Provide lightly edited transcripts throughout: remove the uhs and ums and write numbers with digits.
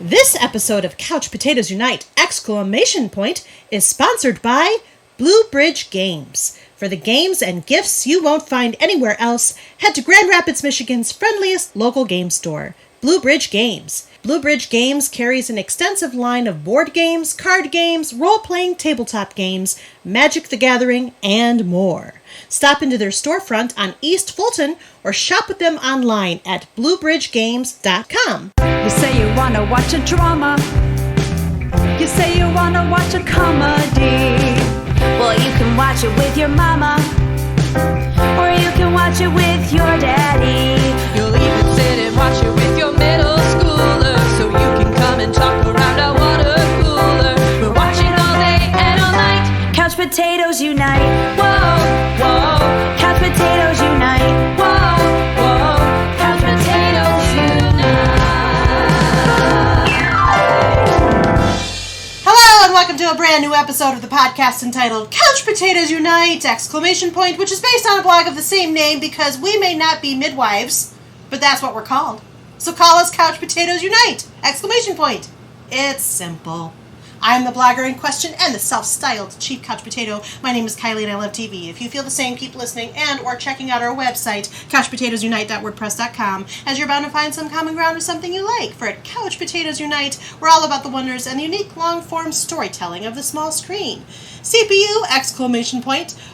This episode of Couch Potatoes Unite! Is sponsored by Blue Bridge Games. For the games and gifts you won't find anywhere else, head to Grand Rapids, Michigan's friendliest local game store, Blue Bridge Games. Blue Bridge Games carries an extensive line of board games, card games, role-playing tabletop games, Magic the Gathering, and more. Stop into their storefront on East Fulton or shop with them online at bluebridgegames.com. You say you wanna watch a drama. You say you wanna watch a comedy. Well, you can watch it with your mama, or you can watch it with your daddy. You'll even sit and watch it with your middle schooler, so you can come and talk around a water cooler. We're watching all day and all night. Couch Potatoes Unite. Whoa, whoa. Couch Potatoes Unite. Whoa, whoa. Couch Potatoes Unite. Hello and welcome to a brand new episode of the podcast entitled Couch Potatoes Unite! Which is based on a blog of the same name because we may not be midwives, but that's what we're called. So call us Couch Potatoes Unite! It's simple. I'm the blogger in question and the self-styled Chief Couch Potato. My name is Kylie and I love TV. If you feel the same, keep listening and or checking out our website, couchpotatoesunite.wordpress.com, as you're bound to find some common ground with something you like. For at Couch Potatoes Unite, we're all about the wonders and the unique long-form storytelling of the small screen. CPU!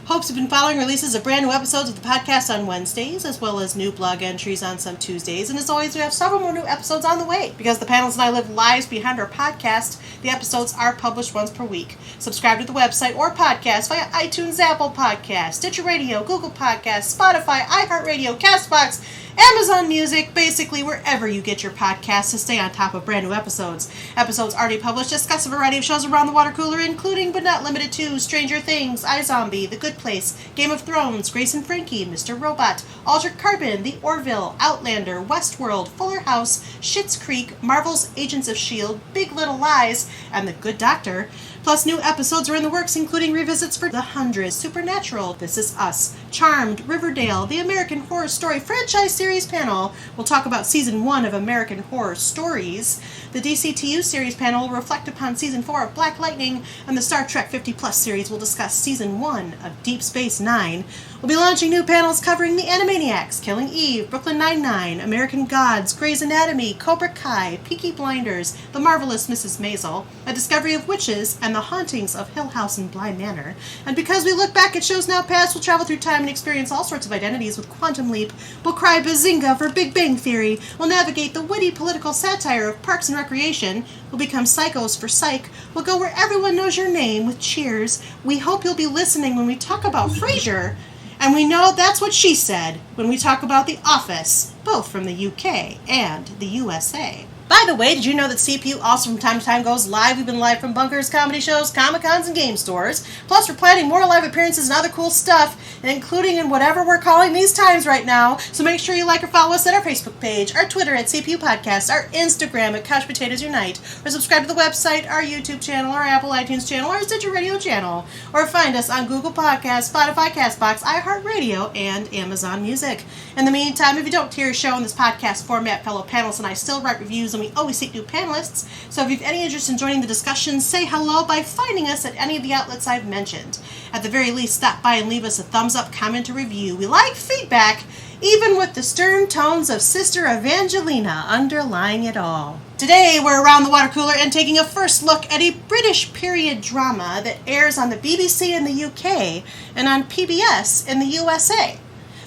Hopes have been following releases of brand new episodes of the podcast on Wednesdays, as well as new blog entries on some Tuesdays, and as always, we have several more new episodes on the way. Because the panels and I live lives behind our podcast, the episodes are published once per week. Subscribe to the website or podcast via iTunes, Apple Podcasts, Stitcher Radio, Google Podcasts, Spotify, iHeartRadio, CastBox, Amazon Music, basically wherever you get your podcasts to stay on top of brand new episodes. Episodes already published discuss a variety of shows around the water cooler, including but not limited to Stranger Things, iZombie, The Good Place, Game of Thrones, Grace and Frankie, Mr. Robot, Altered Carbon, The Orville, Outlander, Westworld, Fuller House, Schitt's Creek, Marvel's Agents of S.H.I.E.L.D., Big Little Lies, and The Good Doctor. Plus, new episodes are in the works, including revisits for The Hundred, Supernatural, This Is Us, Charmed, Riverdale, the American Horror Story franchise series panel will talk about Season 1 of American Horror Stories. The DCTU series panel will reflect upon Season 4 of Black Lightning, and the Star Trek 50 Plus series will discuss Season 1 of Deep Space Nine. We'll be launching new panels covering The Animaniacs, Killing Eve, Brooklyn Nine-Nine, American Gods, Grey's Anatomy, Cobra Kai, Peaky Blinders, The Marvelous Mrs. Maisel, A Discovery of Witches, and The Hauntings of Hill House and Bly Manor. And because we look back at shows now past, we'll travel through time and experience all sorts of identities with Quantum Leap. We'll cry bazinga for Big Bang Theory. We'll navigate the witty political satire of Parks and Recreation. We'll become psychos for Psych. We'll go where everyone knows your name with Cheers. We hope you'll be listening when we talk about Frasier. And we know that's what she said when we talk about The Office, both from the UK and the USA. By the way, did you know that CPU also from time to time goes live? We've been live from bunkers, comedy shows, Comic-Cons, and game stores. Plus, we're planning more live appearances and other cool stuff, including in whatever we're calling these times right now. So make sure you like or follow us at our Facebook page, our Twitter at CPU Podcast, our Instagram at Couch Potatoes Unite, or subscribe to the website, our YouTube channel, our Apple iTunes channel, our Stitcher Radio channel, or find us on Google Podcasts, Spotify, CastBox, iHeartRadio, and Amazon Music. In the meantime, if you don't hear a show in this podcast format, fellow panelists and I still write reviews, and we always seek new panelists, so if you have any interest in joining the discussion, say hello by finding us at any of the outlets I've mentioned. At the very least, stop by and leave us a thumbs up, comment, or review. We like feedback, even with the stern tones of Sister Evangelina underlying it all. Today, we're around the water cooler and taking a first look at a British period drama that airs on the BBC in the UK and on PBS in the USA.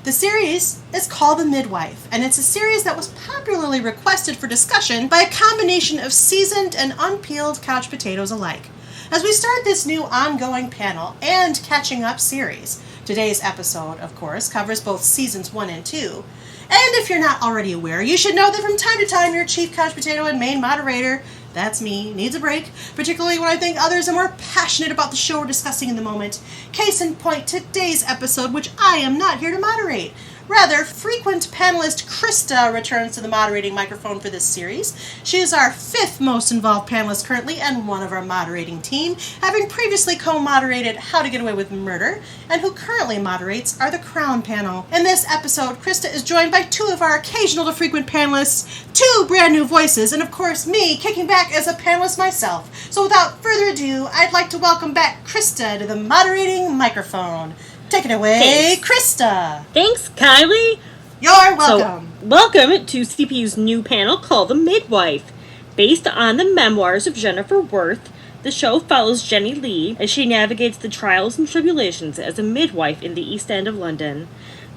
The series is called The Midwife, and it's a series that was popularly requested for discussion by a combination of seasoned and unpeeled couch potatoes alike. As we start this new ongoing panel and catching up series, today's episode, of course, covers both seasons 1 and 2. And if you're not already aware, you should know that from time to time your chief couch potato and main moderator, that's me, needs a break, particularly when I think others are more passionate about the show we're discussing in the moment. Case in point, today's episode, which I am not here to moderate. Rather, frequent panelist Krista returns to the moderating microphone for this series. She is our 5th most involved panelist currently and one of our moderating team, having previously co-moderated How to Get Away with Murder, and who currently moderates are the Crown panel. In this episode, Krista is joined by 2 of our occasional to frequent panelists, 2 brand new voices, and of course me, kicking back as a panelist myself. So without further ado, I'd like to welcome back Krista to the moderating microphone. Take it away, Thanks. Krista. Thanks, Kylie. You're welcome. So, welcome to CPU's new panel called The Midwife. Based on the memoirs of Jennifer Worth, the show follows Jenny Lee as she navigates the trials and tribulations as a midwife in the East End of London.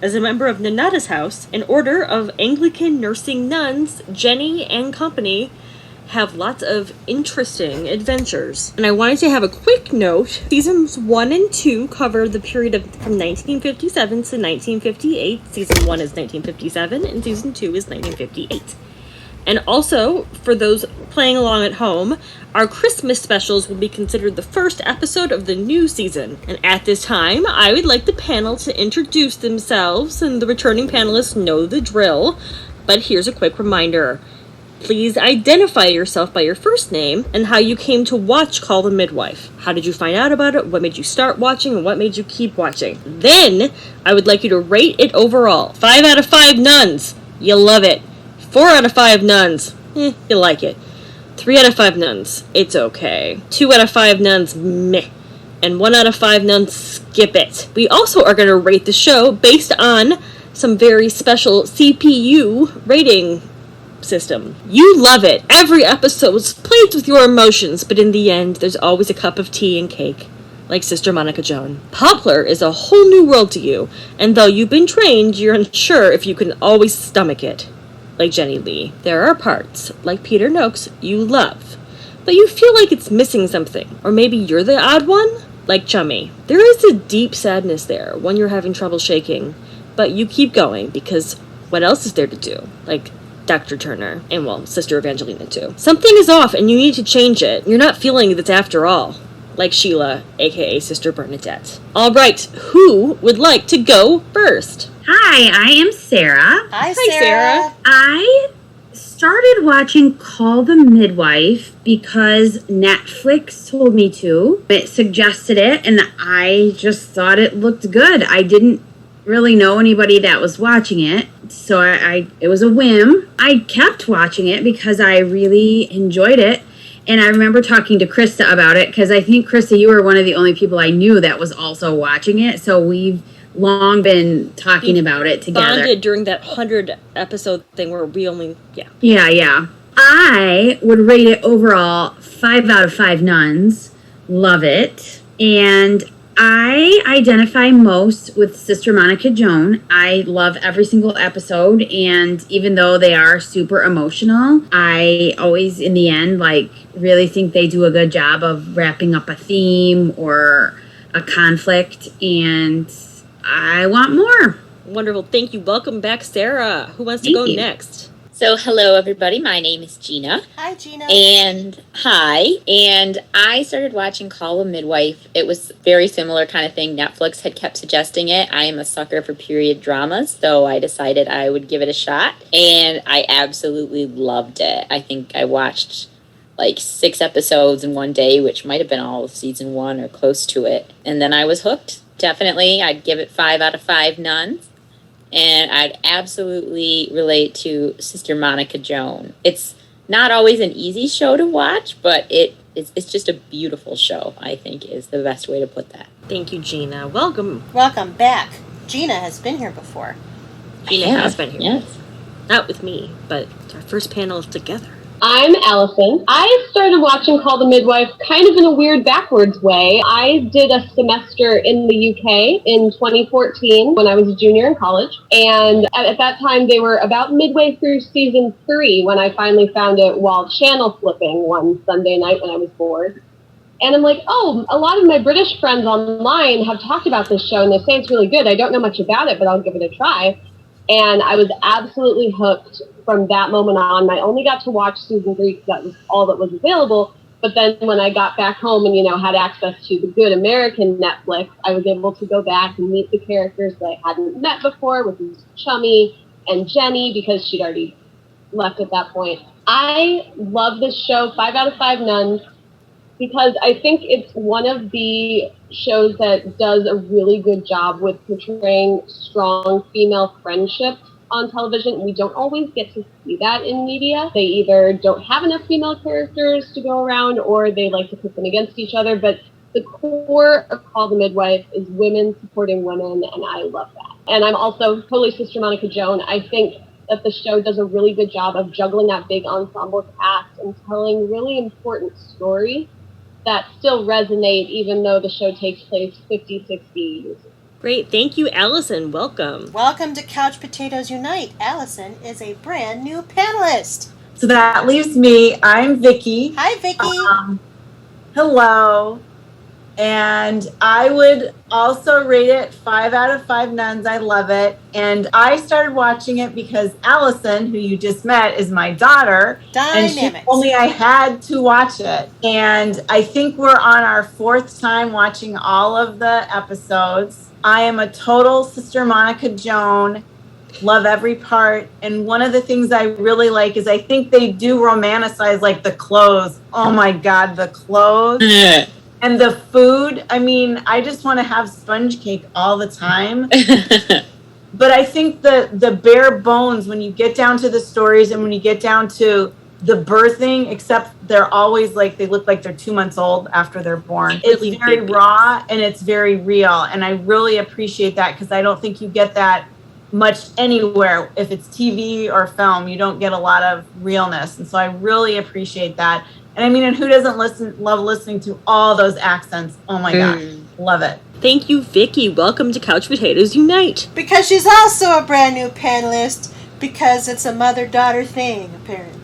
As a member of Nonnatus House, an order of Anglican nursing nuns, Jenny and company have lots of interesting adventures. And I wanted to have a quick note. Seasons 1 and 2 cover the period from 1957 to 1958. Season 1 is 1957 and Season 2 is 1958. And also, for those playing along at home, our Christmas specials will be considered the first episode of the new season. And at this time, I would like the panel to introduce themselves, and the returning panelists know the drill. But here's a quick reminder. Please identify yourself by your first name and how you came to watch Call the Midwife. How did you find out about it? What made you start watching? And what made you keep watching? Then, I would like you to rate it overall. 5 out of 5 nuns. You love it. 4 out of 5 nuns. You like it. 3 out of 5 nuns. It's okay. 2 out of 5 nuns. Meh. And 1 out of 5 nuns. Skip it. We also are going to rate the show based on some very special CPU rating system. You love it. Every episode plays with your emotions, but in the end, there's always a cup of tea and cake, like Sister Monica Joan. Poplar is a whole new world to you, and though you've been trained, you're unsure if you can always stomach it, like Jenny Lee. There are parts, like Peter Noakes, you love, but you feel like it's missing something, or maybe you're the odd one, like Chummy. There is a deep sadness there when you're having trouble shaking, but you keep going, because what else is there to do? Like Dr. Turner, and well, Sister Evangelina too. Something is off and you need to change it. You're not feeling this after all. Like Sheila, aka Sister Bernadette. Alright, who would like to go first? Hi, I am Sarah. Hi, Sarah. I started watching Call the Midwife because Netflix told me to. It suggested it and I just thought it looked good. I didn't really know anybody that was watching it, so it was a whim. I kept watching it because I really enjoyed it, and I remember talking to Krista about it, because I think, Krista, you were one of the only people I knew that was also watching it, so we've long been talking about it together. Bonded during that 100 episode thing where we only, Yeah. I would rate it overall 5 out of 5 nuns. Love it. And I identify most with Sister Monica Joan. I love every single episode, and even though they are super emotional, I always, in the end, really think they do a good job of wrapping up a theme or a conflict, and I want more. Wonderful. Thank you. Welcome back, Sarah. Who wants to Thank go you. next? So, hello everybody, my name is Gina. Hi, Gina. And I started watching Call the Midwife. It was very similar kind of thing. Netflix had kept suggesting it. I am a sucker for period dramas, so I decided I would give it a shot. And I absolutely loved it. I think I watched 6 episodes in one day, which might have been all of season 1 or close to it. And then I was hooked. Definitely, I'd give it 5 out of 5 nuns. And I'd absolutely relate to Sister Monica Joan. It's not always an easy show to watch, but it's just a beautiful show, I think, is the best way to put that. Thank you, Gina. Welcome. Welcome back. Gina has been here before. Gina has been here. Yes. Not with me, but it's our first panel together. I'm Allison. I started watching Call the Midwife kind of in a weird backwards way. I did a semester in the UK in 2014 when I was a junior in college. And at that time, they were about midway through season 3 when I finally found it while channel flipping one Sunday night when I was bored. And I'm like, oh, a lot of my British friends online have talked about this show and they say it's really good. I don't know much about it, but I'll give it a try. And I was absolutely hooked from that moment on. I only got to watch season 3 because that was all that was available. But But then when I got back home and, had access to the good American Netflix, I was able to go back and meet the characters that I hadn't met before, which was Chummy and Jenny, because she'd already left at that point. I love this show, 5 out of 5 nuns, because I think it's one of the shows that does a really good job with portraying strong female friendships on television. We don't always get to see that in media. They either don't have enough female characters to go around, or they like to put them against each other. But the core of Call the Midwife is women supporting women, and I love that. And I'm also totally Sister Monica Joan. I think that the show does a really good job of juggling that big ensemble cast and telling really important stories that still resonate, even though the show takes place 50, 60 years ago. Great. Thank you, Allison. Welcome. Welcome to Couch Potatoes Unite. Allison is a brand new panelist. So that leaves me. I'm Vicky. Hi, Vicky. Hello. And I would also rate it 5 out of 5 nuns. I love it. And I started watching it because Allison, who you just met, is my daughter. And she told me I had to watch it. And I think we're on our 4th time watching all of the episodes. I am a total Sister Monica Joan. Love every part. And one of the things I really like is I think they do romanticize like the clothes. Oh my God, the clothes. And the food, I mean, I just want to have sponge cake all the time. But I think the bare bones, when you get down to the stories and when you get down to the birthing, except they're always like, they look like they're 2 months old after they're born. It's very raw and it's very real. And I really appreciate that because I don't think you get that much anywhere. If it's TV or film, you don't get a lot of realness. And so I really appreciate that. And I mean, and who doesn't love listening to all those accents? Oh my gosh, love it. Thank you, Vicky. Welcome to Couch Potatoes Unite. Because she's also a brand new panelist, because it's a mother-daughter thing, apparently.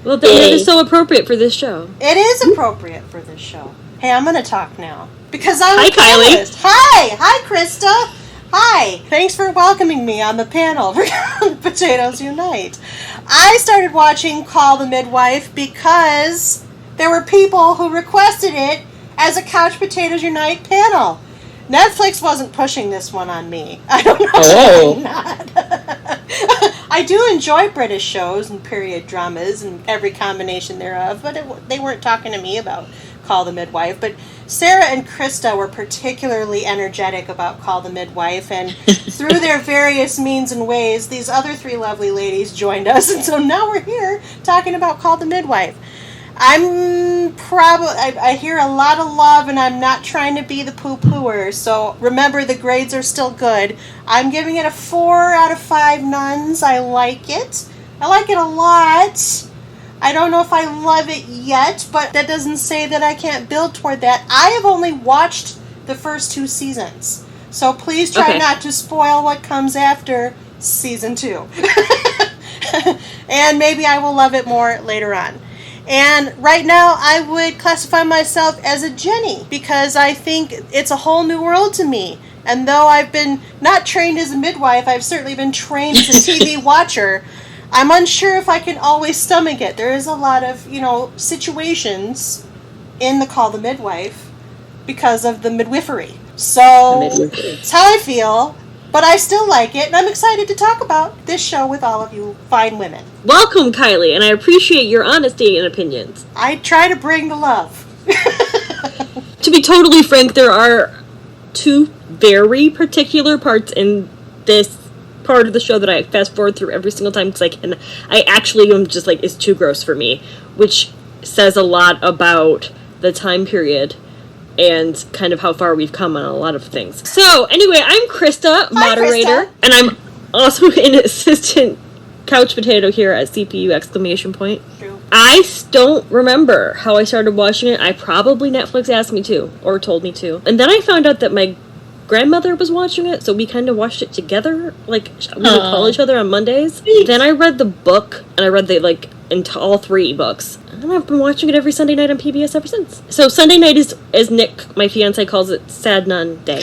Well, that is so appropriate for this show. It is appropriate for this show. Hey, I'm going to talk now. Because I'm Hi, a Kylie. panelist. Hi, Krista. Hi. Thanks for welcoming me on the panel for Potatoes Unite. I started watching Call the Midwife because there were people who requested it as a Couch Potatoes Unite panel. Netflix wasn't pushing this one on me. I don't know why not. I do enjoy British shows and period dramas and every combination thereof, but they weren't talking to me about Call the Midwife. But Sarah and Krista were particularly energetic about Call the Midwife, and through their various means and ways, these other 3 lovely ladies joined us, and so now we're here talking about Call the Midwife. I hear a lot of love, and I'm not trying to be the poo-pooer, so remember, the grades are still good. I'm giving it a 4 out of 5 nuns. I like it. I like it a lot. I don't know if I love it yet, but that doesn't say that I can't build toward that. I have only watched the first 2 seasons, so please try not to spoil what comes after season 2. And maybe I will love it more later on. And right now, I would classify myself as a Jenny, because I think it's a whole new world to me. And though I've been not trained as a midwife, I've certainly been trained as a TV watcher. I'm unsure if I can always stomach it. There is a lot of, situations in the Call the Midwife because of the midwifery. So that's how I feel. But I still like it, and I'm excited to talk about this show with all of you fine women. Welcome, Kylie, and I appreciate your honesty and opinions. I try to bring the love. To be totally frank, there are 2 very particular parts in this part of the show that I fast forward through every single time because I actually am just like, it's too gross for me, which says a lot about the time period and kind of how far we've come on a lot of things. So, anyway, I'm Krista, moderator, Krista. And I'm also an assistant couch potato here at CPU exclamation point. True. I don't remember how I started watching it. I probably Netflix asked me to, or told me to. And then I found out that my grandmother was watching it, so we kind of watched it together. Like, we would call each other on Mondays. Then I read the book, and I read the, all 3 books. And I've been watching it every Sunday night on PBS ever since. So Sunday night is, as Nick, my fiance, calls it, Sad Nun Day.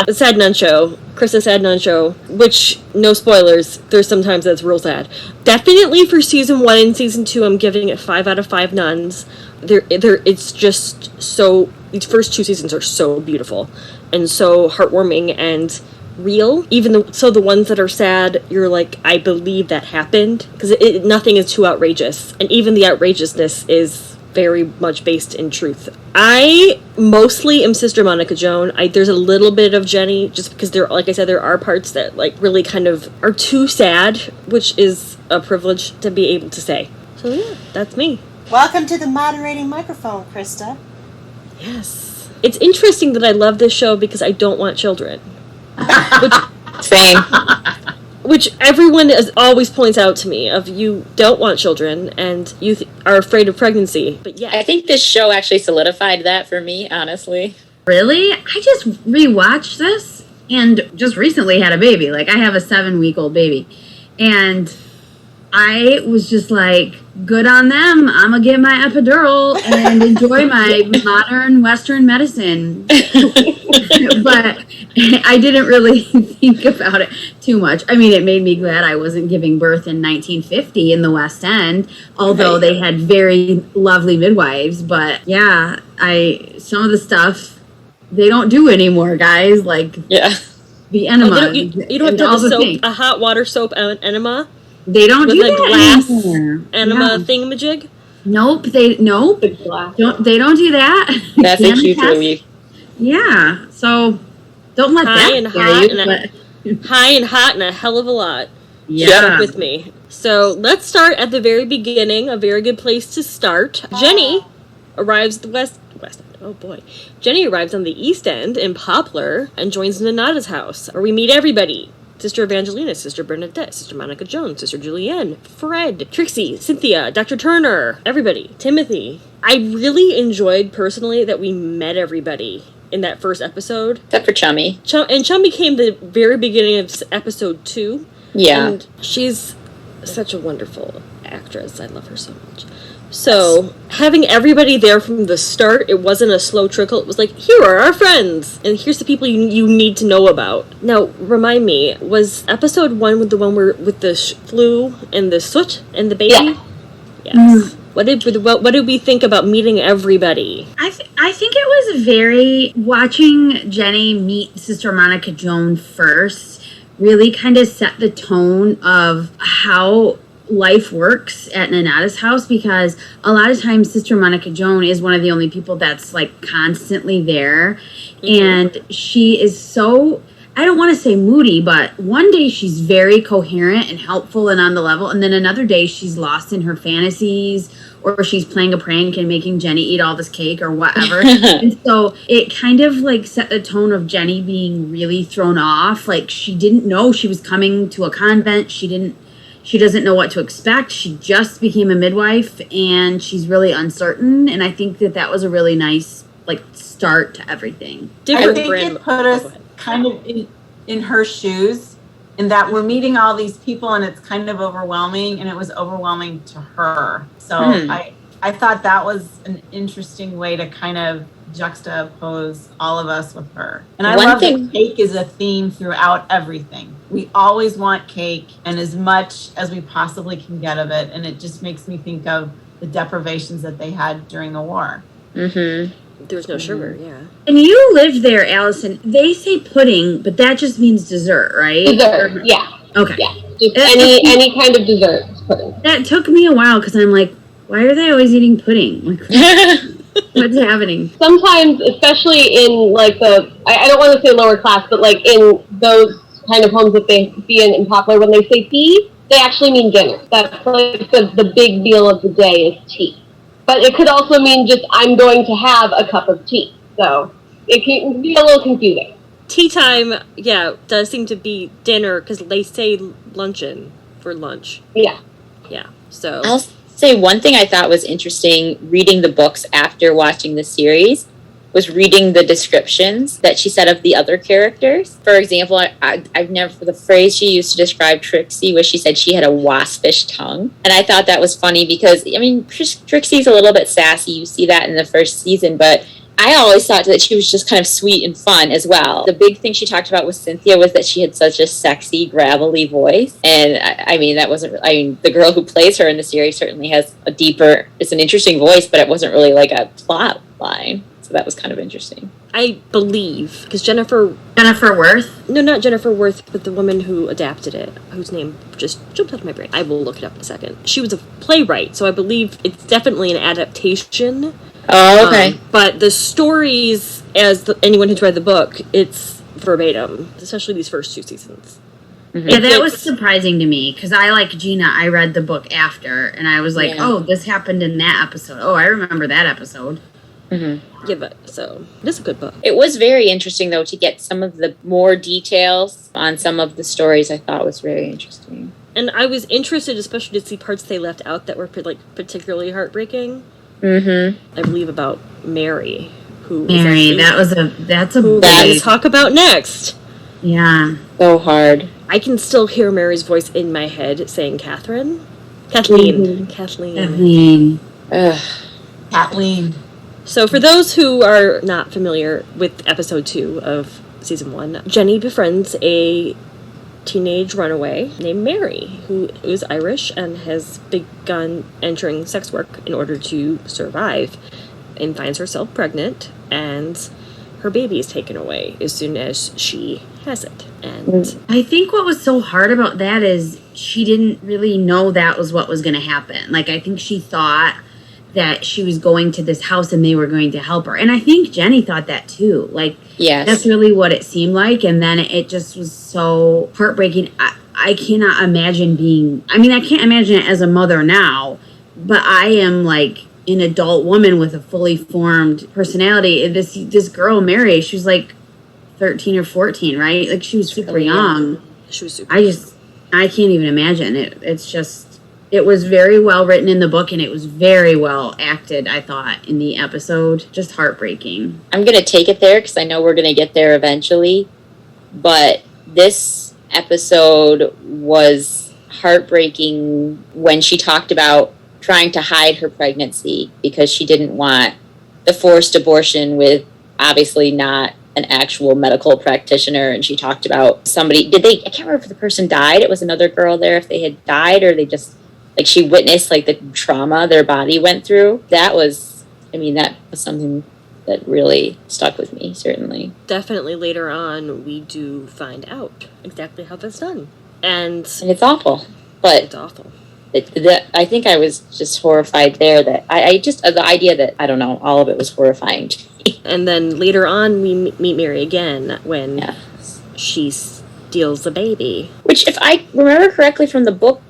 The Sad Nun Show. Krista Sad Nun Show. Which, no spoilers, there's sometimes that's real sad. Definitely for season 1 and season 2, I'm giving it 5 out of 5 nuns. It's just so... These first 2 seasons are so beautiful. And so heartwarming and... real, so the ones that are sad, you're like, I believe that happened, because nothing is too outrageous, and even the outrageousness is very much based in truth. I mostly am Sister Monica Joan. There's a little bit of Jenny, just because like I said, there are parts that like really kind of are too sad, which is a privilege to be able to say. So yeah, that's me. Welcome to the moderating microphone, Krista. Yes. It's interesting that I love this show because I don't want children. Same. Which everyone always points out to me, of you don't want children and you are afraid of pregnancy. But yeah, I think this show actually solidified that for me, honestly. Really? I just rewatched this and just recently had a baby. Like, I have a 7-week-old baby. And I was just like, good on them. I'm going to get my epidural and enjoy my modern Western medicine. But I didn't really think about it too much. I mean, it made me glad I wasn't giving birth in 1950 in the West End, although they had very lovely midwives. But yeah, some of the stuff they don't do anymore, guys. Like, the enema. You don't have to have a hot water soap enema. They don't do that glass anymore. Enema thingamajig. Nope. They don't do that. That's a huge relief. Yeah. So don't let high that and scare you. High and hot and a hell of a lot. Yeah. With me. So let's start at the very beginning. A very good place to start. Jenny arrives at the West End. Oh boy. Jenny arrives on the East End in Poplar and joins Nonna's house, where we meet everybody. Sister Evangelina, Sister Bernadette, Sister Monica Jones, Sister Julianne, Fred, Trixie, Cynthia, Dr. Turner, everybody, Timothy. I really enjoyed, personally, that we met everybody in that first episode. Except for Chummy. And Chummy came the very beginning of episode 2. Yeah. And she's such a wonderful actress. I love her so much. So, having everybody there from the start, it wasn't a slow trickle. It was like, here are our friends, and here's the people you need to know about. Now, remind me, was episode 1 with the one with the flu and the soot and the baby? Yeah. Yes. Mm-hmm. What did we think about meeting everybody? I think it was very, watching Jenny meet Sister Monica Joan first really kind of set the tone of how life works at Nonna's house, because a lot of times Sister Monica Joan is one of the only people that's like constantly there. Mm-hmm. And she is so, I don't want to say moody, but one day she's very coherent and helpful and on the level, and then another day she's lost in her fantasies, or she's playing a prank and making Jenny eat all this cake or whatever. And so it kind of like set the tone of Jenny being really thrown off. Like, she didn't know she was coming to a convent. She doesn't know what to expect. She just became a midwife, and she's really uncertain. And I think that was a really nice like start to everything. I think it put us kind of in her shoes, in that we're meeting all these people and it's kind of overwhelming, and it was overwhelming to her. So I thought that was an interesting way to kind of juxtapose all of us with her. And I love that cake is a theme throughout everything. We always want cake, and as much as we possibly can get of it. And it just makes me think of the deprivations that they had during the war. Mm-hmm. There was no sugar, yeah. And you lived there, Allison. They say pudding, but that just means dessert, right? Dessert, yeah. Okay. Yeah, just any kind of dessert is pudding. That took me a while, because I'm like, why are they always eating pudding? Like, what's happening? Sometimes, especially in like I don't want to say lower class, but like in those kind of homes that they see in Poplar, when they say tea, they actually mean dinner. That's like the big meal of the day is tea. But it could also mean just, I'm going to have a cup of tea. So it can be a little confusing. Tea time, yeah, does seem to be dinner, because they say luncheon for lunch. Yeah. Yeah, so. I'll say one thing I thought was interesting reading the books after watching the series was reading the descriptions that she said of the other characters. For example, I've never, the phrase she used to describe Trixie was she said she had a waspish tongue. And I thought that was funny because, I mean, Trixie's a little bit sassy. You see that in the first season, but I always thought that she was just kind of sweet and fun as well. The big thing she talked about with Cynthia was that she had such a sexy, gravelly voice. And I mean, that wasn't, I mean, the girl who plays her in the series certainly has a deeper, it's an interesting voice, but it wasn't really like a plot line. So that was kind of interesting. I believe, because Jennifer Worth? No, not Jennifer Worth, but the woman who adapted it, whose name just jumped out of my brain. I will look it up in a second. She was a playwright, so I believe it's definitely an adaptation. Oh, okay. But the stories, as anyone who's read the book, it's verbatim, especially these first 2 seasons. Mm-hmm. Yeah, that was surprising to me, because I, like Gina, I read the book after, and I was like, oh, this happened in that episode. Oh, I remember that episode. Mm-hmm. Yeah, but so this is a good book. It was very interesting, though, to get some of the more details on some of the stories. I thought was very interesting. And I was interested, especially to see parts they left out that were particularly heartbreaking. Mm-hmm. I believe about Mary, that's a who we'll talk about next. Yeah, so hard. I can still hear Mary's voice in my head saying Kathleen. Kathleen. Ugh. Kathleen. So for those who are not familiar with episode 2 of season 1, Jenny befriends a teenage runaway named Mary, who is Irish and has begun entering sex work in order to survive, and finds herself pregnant, and her baby is taken away as soon as she has it. And I think what was so hard about that is she didn't really know that was what was going to happen. Like, I think she thought that she was going to this house and they were going to help her. And I think Jenny thought that too. Like, yes, that's really what it seemed like. And then it just was so heartbreaking. I cannot imagine I can't imagine it as a mother now, but I am like an adult woman with a fully formed personality. This girl, Mary, she was like 13 or 14, right? Like, she was super young. She was super I can't even imagine it. It's just, it was very well written in the book, and it was very well acted, I thought, in the episode. Just heartbreaking. I'm going to take it there because I know we're going to get there eventually. But this episode was heartbreaking when she talked about trying to hide her pregnancy because she didn't want the forced abortion with obviously not an actual medical practitioner. And she talked about somebody, I can't remember if the person died. It was another girl there, if they had died or they just, like, she witnessed like the trauma their body went through. That was something that really stuck with me, certainly. Definitely later on, we do find out exactly how that's done. And it's awful. But it's awful. I think I was just horrified there that the idea that, I don't know, all of it was horrifying to me. And then later on, we meet Mary again when she steals the baby. Which, if I remember correctly from the book,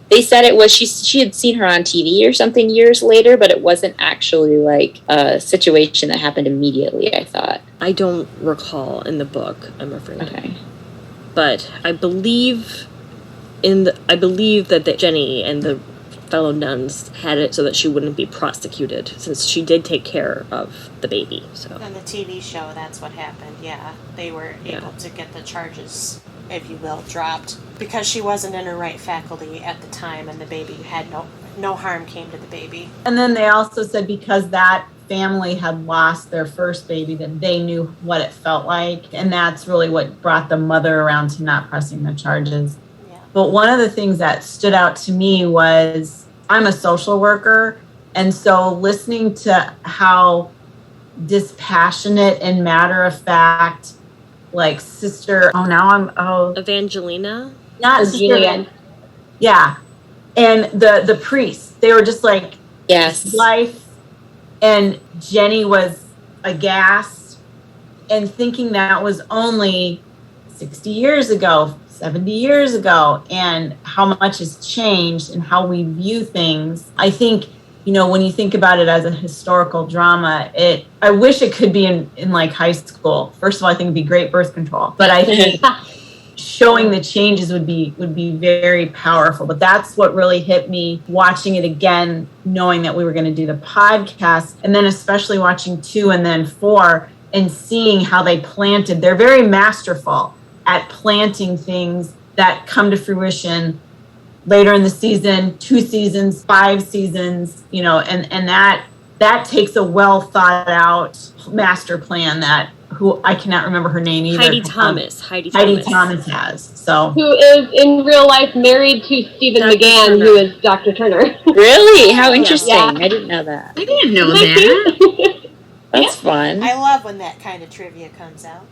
they said it was she had seen her on TV or something years later, but it wasn't actually like a situation that happened immediately, I thought. I don't recall in the book, I'm afraid. Okay. But I believe that Jenny and the fellow nuns had it so that she wouldn't be prosecuted, since she did take care of the baby. So on the TV show, that's what happened. Yeah, they were able to get the charges, if you will, dropped because she wasn't in her right faculty at the time, and the baby had no harm came to the baby. And then they also said because that family had lost their first baby, that they knew what it felt like, and that's really what brought the mother around to not pressing the charges. Yeah. But one of the things that stood out to me was, I'm a social worker, and so listening to how dispassionate and matter of fact, like Sister, Evangelina? Not Sister, yeah. And the priests, they were just like, yes, life. And Jenny was aghast and thinking that was only 60 years ago, 70 years ago, and how much has changed and how we view things. I think, when you think about it as a historical drama, I wish it could be in like high school. First of all, I think it'd be great birth control. But I think showing the changes would be very powerful. But that's what really hit me watching it again, knowing that we were going to do the podcast, and then especially watching 2 and then 4 and seeing how they planted. They're very masterful at planting things that come to fruition later in the season, 2 seasons, 5 seasons, you know, and that takes a well thought out master plan that who I cannot remember her name either. Heidi Thomas has. So Who is in real life married to Stephen Dr. McGann, Turner. who is Dr. Turner. Really? How interesting. Yeah. I didn't know that. I didn't know that. That's fun. I love when that kind of trivia comes out.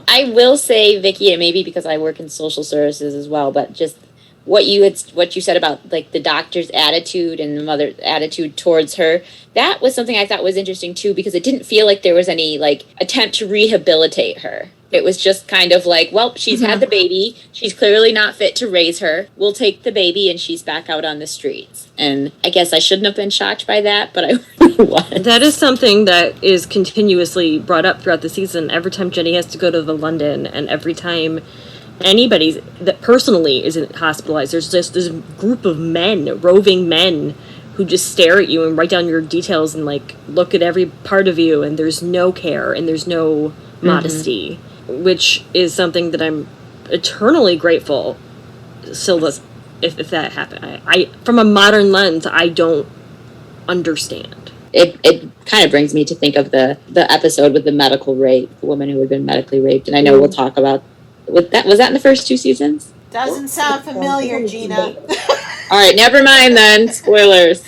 I will say, Vicky, and maybe because I work in social services as well, but just what you said about like the doctor's attitude and the mother's attitude towards her, that was something I thought was interesting too, because it didn't feel like there was any like attempt to rehabilitate her. It was just kind of like, well, she's had the baby. She's clearly not fit to raise her. We'll take the baby and she's back out on the streets. And I guess I shouldn't have been shocked by that, but I really was. That is something that is continuously brought up throughout the season. Every time Jenny has to go to the London, and every time anybody that personally isn't hospitalized, there's just this group of men, roving men, who just stare at you and write down your details and like look at every part of you, and there's no care and there's no modesty, which is something that I'm eternally grateful still does. If that happened, I from a modern lens, I don't understand. It kind of brings me to think of the episode with the medical rape, the woman who had been medically raped, and I know we'll talk about was that in the first 2 seasons? Doesn't sound familiar, Gina. All right, never mind then. Spoilers.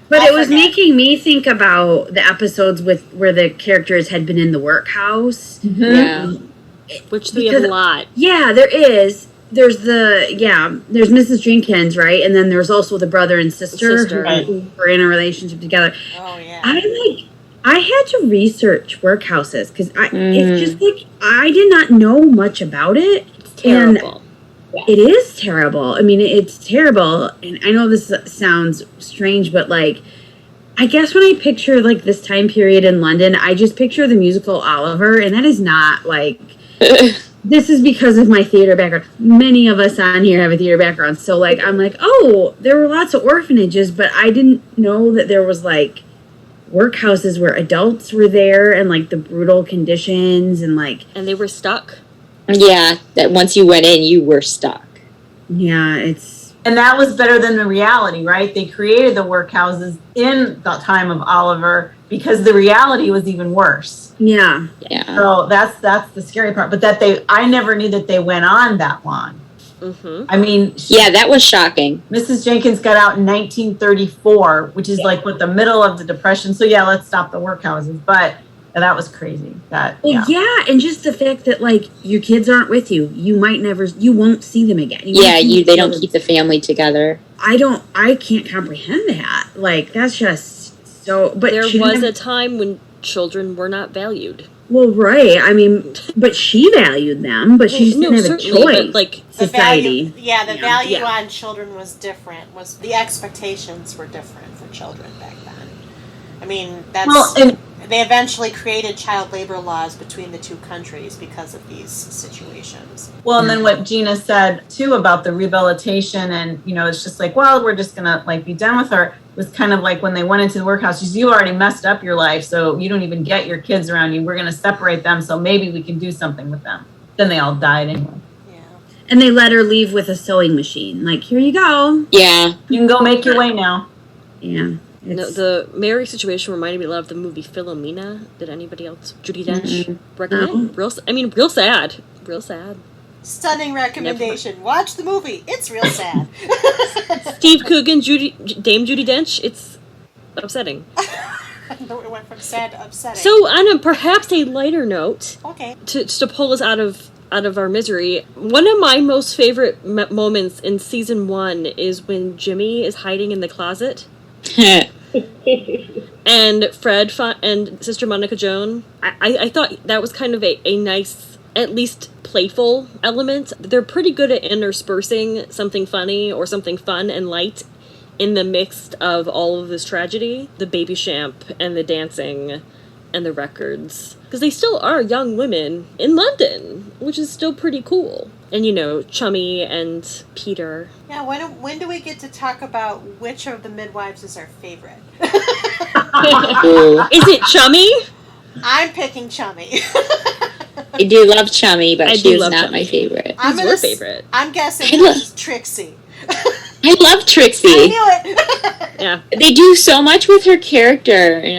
But it was making me think about the episodes where the characters had been in the workhouse. Yeah. Which we have a lot. Yeah, there is. There's there's Mrs. Jenkins, right? And then there's also the brother and sister who were in a relationship together. Oh, yeah. I had to research workhouses because it's just like I did not know much about it. It's terrible. And it is terrible. I mean, it's terrible. And I know this sounds strange, but like, I guess when I picture like this time period in London, I just picture the musical Oliver, and that is not like. This is because of my theater background. Many of us on here have a theater background. So, like, I'm like, oh, there were lots of orphanages, but I didn't know that there was, like, workhouses where adults were there and, like, the brutal conditions and, like... And they were stuck. Yeah, that once you went in, you were stuck. Yeah, it's... And that was better than the reality, right? They created the workhouses in the time of Oliver because the reality was even worse. Yeah. Yeah. So that's the scary part. But I never knew that they went on that long. Mm-hmm. I mean, That was shocking. Mrs. Jenkins got out in 1934, which is like the middle of the Depression. So yeah, let's stop the workhouses. But that was crazy. Yeah, and just the fact that like your kids aren't with you, you won't see them again. They don't keep the family together. I can't comprehend that. Like that's just so. But there was a time when children were not valued. Well, right. I mean, but she valued them, but she just didn't have a choice. But, like society. The value on children was different. The expectations were different for children back then. I mean, they eventually created child labor laws between the two countries because of these situations. Well, and then what Gina said too about the rehabilitation, and it's just like, well, we're just gonna like be done with her. It was kind of like when they went into the workhouse, you already messed up your life, so you don't even get your kids around you. We're gonna separate them, so maybe we can do something with them. Then they all died anyway. Yeah. And they let her leave with a sewing machine. Like, here you go. Yeah. You can go make your way now. Yeah. No, the Mary situation reminded me a lot of the movie Philomena. Did anybody else? Judi Dench recommend? No. Real sad. Real sad. Stunning recommendation. Watch the movie. It's real sad. Steve Coogan, Dame Judi Dench. It's upsetting. It went from sad to upsetting. So, on perhaps a lighter note, okay, to pull us out of our misery, one of my most favorite moments in season 1 is when Jimmy is hiding in the closet. And Fred and Sister Monica Joan, I thought that was kind of a nice, at least playful element. They're pretty good at interspersing something funny or something fun and light in the mix of all of this tragedy. The baby champ and the dancing and the records. Because they still are young women in London, which is still pretty cool. And, you know, Chummy and Peter. Yeah, when do we get to talk about which of the midwives is our favorite? Is it Chummy? I'm picking Chummy. I do love Chummy, but she is not Chummy. my favorite. Who's your favorite? I'm guessing it's Trixie. I love Trixie. I knew it. Yeah. They do so much with her character, and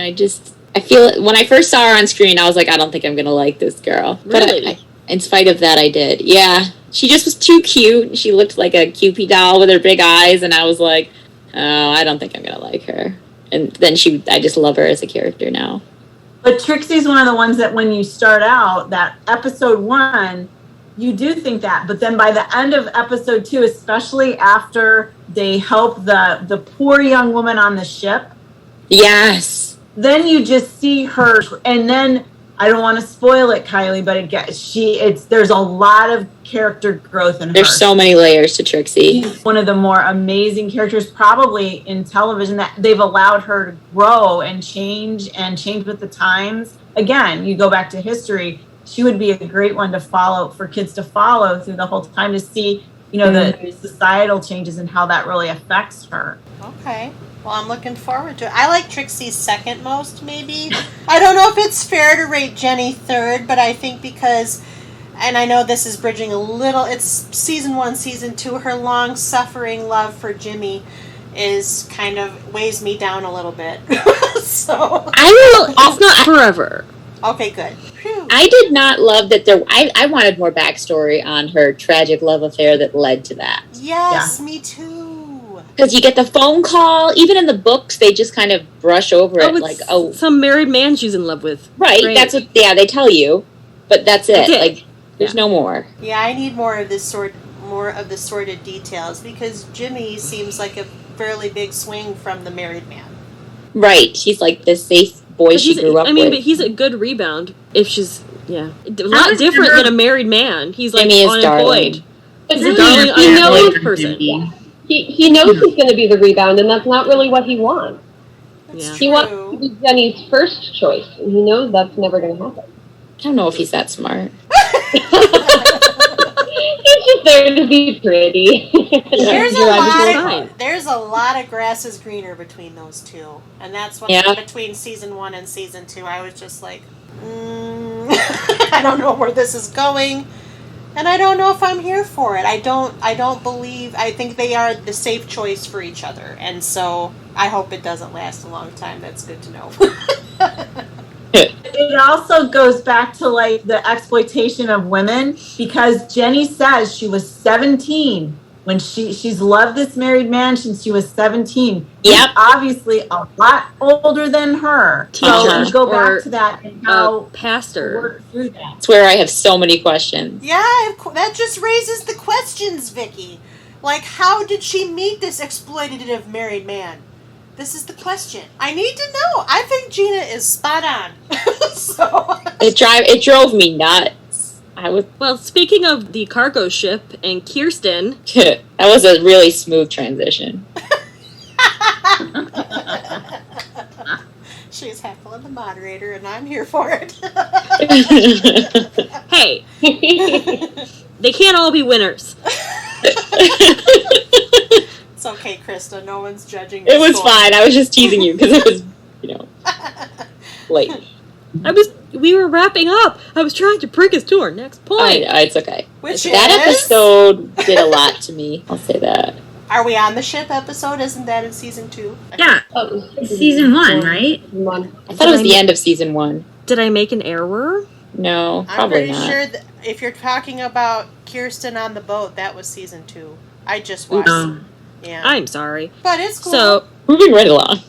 I feel when I first saw her on screen, I was like, I don't think I'm gonna like this girl. Really? But in spite of that, I did. Yeah, she just was too cute. She looked like a Cupid doll with her big eyes, and I was like, oh, I don't think I'm gonna like her. And then I just love her as a character now. But Trixie's one of the ones that when you start out, that episode 1, you do think that. But then by the end of episode 2, especially after they help the poor young woman on the ship. Yes. Then you just see her, and then I don't want to spoil it, Kylie, but there's a lot of character growth in her. There's so many layers to Trixie. She's one of the more amazing characters probably in television that they've allowed her to grow and change with the times. Again, you go back to history, she would be a great one to follow, for kids to follow through the whole time to see, you know, the societal changes and how that really affects her. Okay. Well, I'm looking forward to it. I like Trixie second most, maybe. I don't know if it's fair to rate Jenny third, but I think because, and I know this is bridging a little, it's season 1, season 2, her long-suffering love for Jimmy is kind of weighs me down a little bit. So It's not forever. Okay, good. Whew. I did not love that I wanted more backstory on her tragic love affair that led to that. Yes, me too. Because you get the phone call, even in the books, they just kind of brush over it, some married man she's in love with. Right, Great. that's what, they tell you, but that's it. There's no more. Yeah, I need more of the sordid details, because Jimmy seems like a fairly big swing from the married man. Right, he's like the safe boy she grew up with. but he's a good rebound if she's, a lot different than a married man. He's like Jimmy is unemployed. But He's a darling unemployed person. He knows he's going to be the rebound, and that's not really what he wants. Yeah. He wants to be Jenny's first choice, and he knows that's never going to happen. I don't know if he's that smart. He's just there to be pretty. There's a lot of grass is greener between those two, and that's when between season 1 and season 2, I was just like, I don't know where this is going, and I don't know if I'm here for it. I think they are the safe choice for each other, and so I hope it doesn't last a long time. That's good to know. It also goes back to like the exploitation of women, because Jenny says she was 17 when she's loved this married man since she was 17. Yep. He's obviously a lot older than her. So you go back to that and how pastor work through that. That's where I have so many questions. Yeah, that just raises the questions, Vicky. Like, how did she meet this exploitative married man? This is the question. I need to know. I think Gina is spot on. So It drove me nuts. Well, speaking of the cargo ship and Kirsten, that was a really smooth transition. She's heckling the moderator, and I'm here for it. Hey, they can't all be winners. It's okay, Krista. No one's judging. It was fine. I was just teasing you because it was, late. We were wrapping up. I was trying to bring us to our next point. It's okay. That episode did a lot to me. I'll say that. Are we on the ship episode? Isn't that in season 2? Yeah. Season 1, right? I thought it was the end of season 1. Did I make an error? No, probably not. I'm pretty sure that if you're talking about Kirsten on the boat, that was season 2. I just watched. Yeah. I'm sorry. But it's cool. So, moving right along.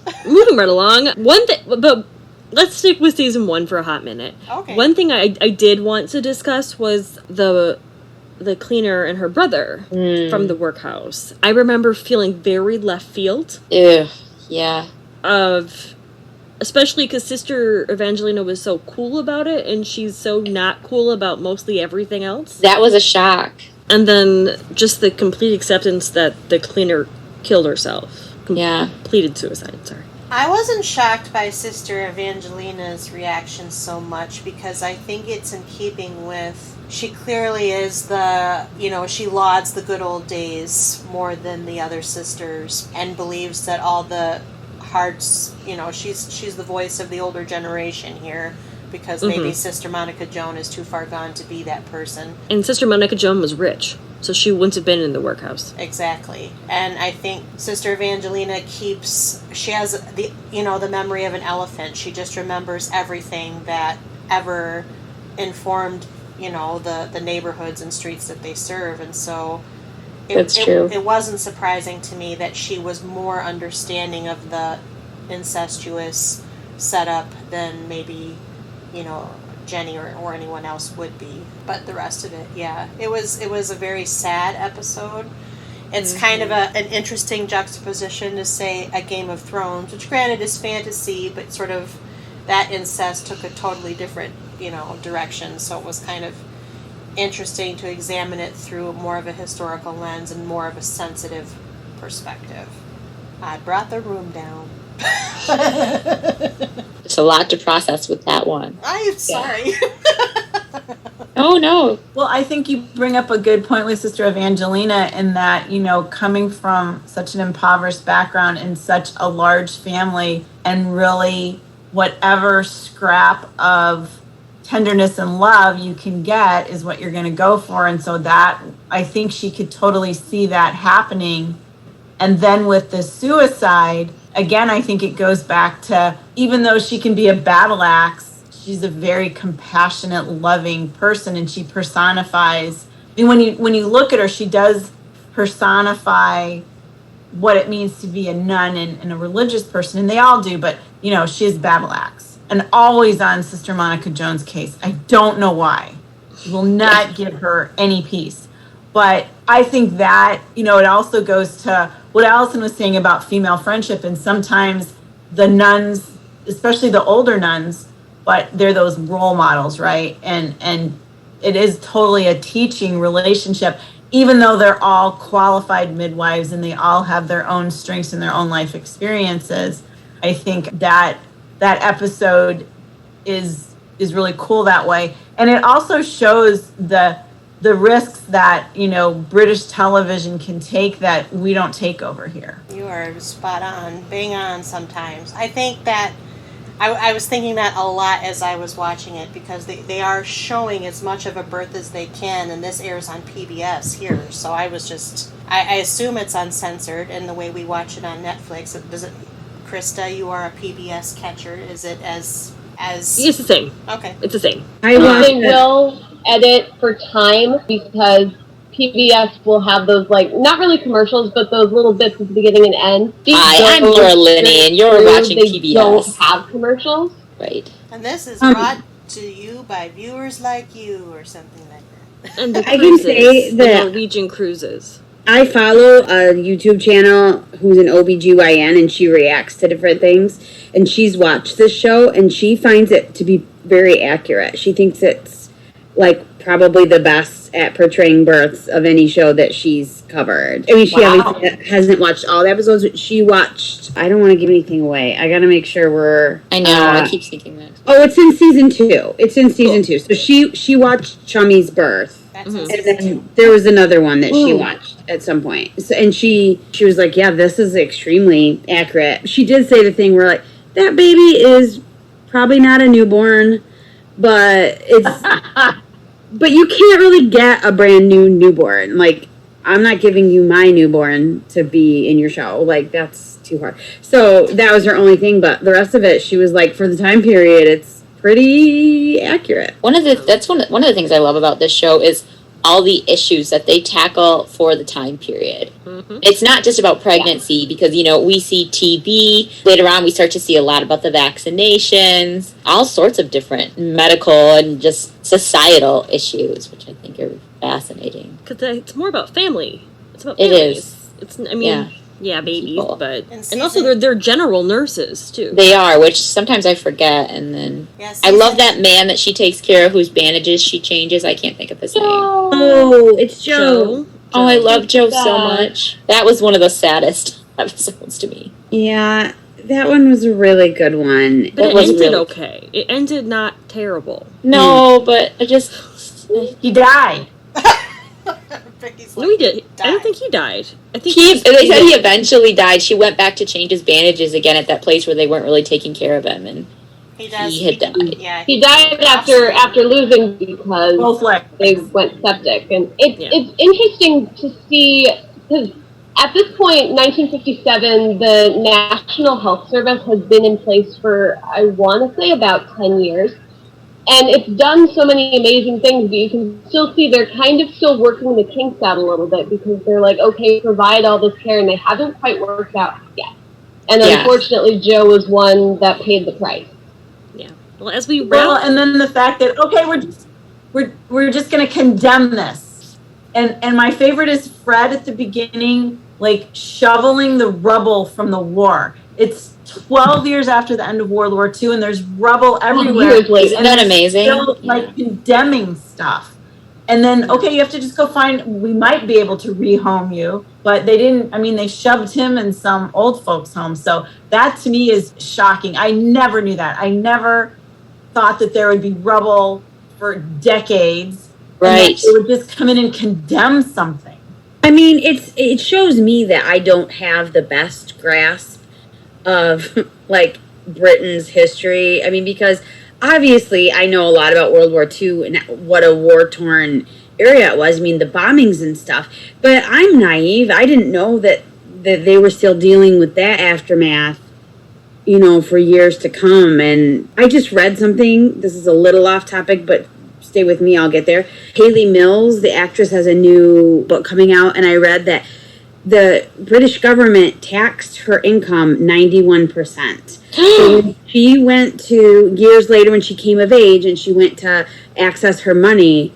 One thing, but let's stick with season 1 for a hot minute. Okay. One thing I did want to discuss was the cleaner and her brother from the workhouse. I remember feeling very left field. Ew, yeah. Especially because Sister Evangelina was so cool about it, and she's so not cool about mostly everything else. That was a shock. And then just the complete acceptance that the cleaner killed herself. Yeah. Completed suicide, sorry. I wasn't shocked by Sister Evangelina's reaction so much because I think it's in keeping with, she clearly is she lauds the good old days more than the other sisters and believes that all the hearts, she's the voice of the older generation here because maybe Sister Monica Joan is too far gone to be that person. And Sister Monica Joan was rich, so she wouldn't have been in the workhouse. Exactly. And I think Sister Evangelina she has the memory of an elephant. She just remembers everything that ever informed, the neighborhoods and streets that they serve. And so That's true. It wasn't surprising to me that she was more understanding of the incestuous setup than maybe, Jenny or anyone else would be. But the rest of it, yeah. It was a very sad episode. It's kind of an interesting juxtaposition to say a Game of Thrones, which granted is fantasy, but sort of that incest took a totally different, direction. So it was kind of interesting to examine it through more of a historical lens and more of a sensitive perspective. I brought the room down. It's a lot to process with that one. I'm sorry. Oh, no. Well, I think you bring up a good point with Sister Evangelina in that, coming from such an impoverished background and such a large family, and really whatever scrap of tenderness and love you can get is what you're going to go for. And so that, I think she could totally see that happening. And then with the suicide, again, I think it goes back to, even though she can be a battle axe, she's a very compassionate, loving person, and she personifies. I mean, when you look at her, she does personify what it means to be a nun and a religious person, and they all do. But she is battle axe, and always on Sister Monica Joan's case. I don't know why. She will not give her any peace. But I think that it also goes to what Allison was saying about female friendship, and sometimes the nuns, especially the older nuns, but they're those role models, right? And it is totally a teaching relationship, even though they're all qualified midwives and they all have their own strengths and their own life experiences. I think that episode is really cool that way. And it also shows the risks that, British television can take that we don't take over here. You are spot on, bang on sometimes. I think that I was thinking that a lot as I was watching it because they are showing as much of a birth as they can, and this airs on PBS here. So I assume it's uncensored in the way we watch it on Netflix. Krista, you are a PBS catcher. Is it as It's the same. Okay. It's the same. They will edit for time because PBS will have those, not really commercials, but those little bits at the beginning and end. Hi, I'm Laura Linney, and you're watching PBS. They don't have commercials. Right. And this is brought to you by viewers like you, or something like that. And the I can say the that Norwegian cruises. I follow a YouTube channel who's an OBGYN, and she reacts to different things. And she's watched this show, and she finds it to be very accurate. She thinks it's, probably the best at portraying births of any show that she's covered. I mean, she obviously hasn't watched all the episodes, but she watched... I don't want to give anything away. I gotta make sure we're... I know, I keep thinking that. Oh, it's in season 2. It's in season 2. So she watched Chummy's birth. That's And then there was another one that she watched at some point. So, and she was like, yeah, this is extremely accurate. She did say the thing where, that baby is probably not a newborn, but it's... But you can't really get a brand new newborn. I'm not giving you my newborn to be in your show. That's too hard. So that was her only thing. But the rest of it, she was like, for the time period, it's pretty accurate. One of the things I love about this show is all the issues that they tackle for the time period. Mm-hmm. It's not just about pregnancy because, we see TB. Later on, we start to see a lot about the vaccinations, all sorts of different medical and just societal issues, which I think are fascinating. Because it's more about family. It's about It families. is. Yeah, babies, People. but... And also they're general nurses, too. They are, which sometimes I forget, and then... I love that man that she takes care of whose bandages she changes. I can't think of his name. Oh, it's Joe. Oh, I love Joe so much. That was one of the saddest episodes to me. Yeah, That one was a really good one. But it was ended really- okay. It ended not terrible. No, but I just... He died. Vicky's No, he did. I don't died. think he died. I think They said he eventually died. She went back to change his bandages again at that place where they weren't really taking care of him, and He does. he had died. Yeah. He died after losing because Both legs. they went septic, and Yeah. it's interesting to see because at this point, 1957, the National Health Service has been in place for I want to say about 10 years, and it's done so many amazing things. But you can still see they're kind of still working the kinks out a little bit because they're like, okay, provide all this care, and they haven't quite worked out yet. And Yeah. unfortunately, Joe was one that paid the price. Yeah. Well, as we Well, wrap, and then the fact that okay, we're just going to condemn this, and my favorite is Fred at the beginning, like shoveling the rubble from the war. It's 12 years after the end of World War II, and there's rubble everywhere. years later. Isn't that they're amazing? Still, like condemning stuff, and then okay, you have to just go find. We might be able to rehome you, but they didn't. I mean, they shoved him in some old folks' home. So that to me is shocking. I never knew that. I never thought that there would be rubble for decades. And Right. that they would just come in and condemn something. I mean, it shows me that I don't have the best grasp of like Britain's history. I mean, because obviously I know a lot about World War II and what a war-torn area it was. I mean, the bombings and stuff. But I'm naive. I didn't know that they were still dealing with that aftermath, you know, for years to come. And I just read something. This is a little off topic, but stay with me, I'll get there. Hayley Mills, the actress, has a new book coming out, and I read that the British government taxed her income 91%. So when she went to, years later when she came of age and she went to access her money,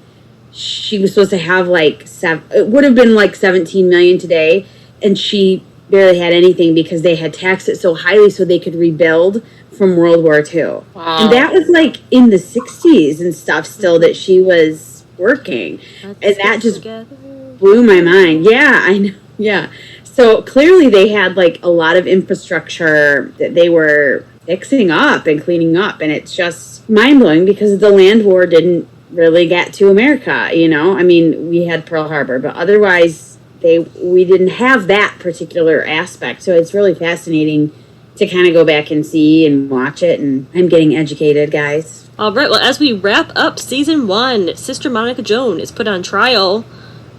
she was supposed to have like, it would have been like 17 million today, and she barely had anything because they had taxed it so highly so they could rebuild from World War II. Wow. And that was like in the 60s and stuff still that she was working. And that just blew my mind. Yeah, I know. Yeah. So clearly they had like a lot of infrastructure that they were fixing up and cleaning up. And it's just mind-blowing because the land war didn't really get to America, you know? I mean, we had Pearl Harbor, but otherwise we didn't have that particular aspect. So it's really fascinating to kind of go back and see and watch it, and I'm getting educated, guys. all right. Well, as we wrap up season 1, Sister Monica Joan is put on trial,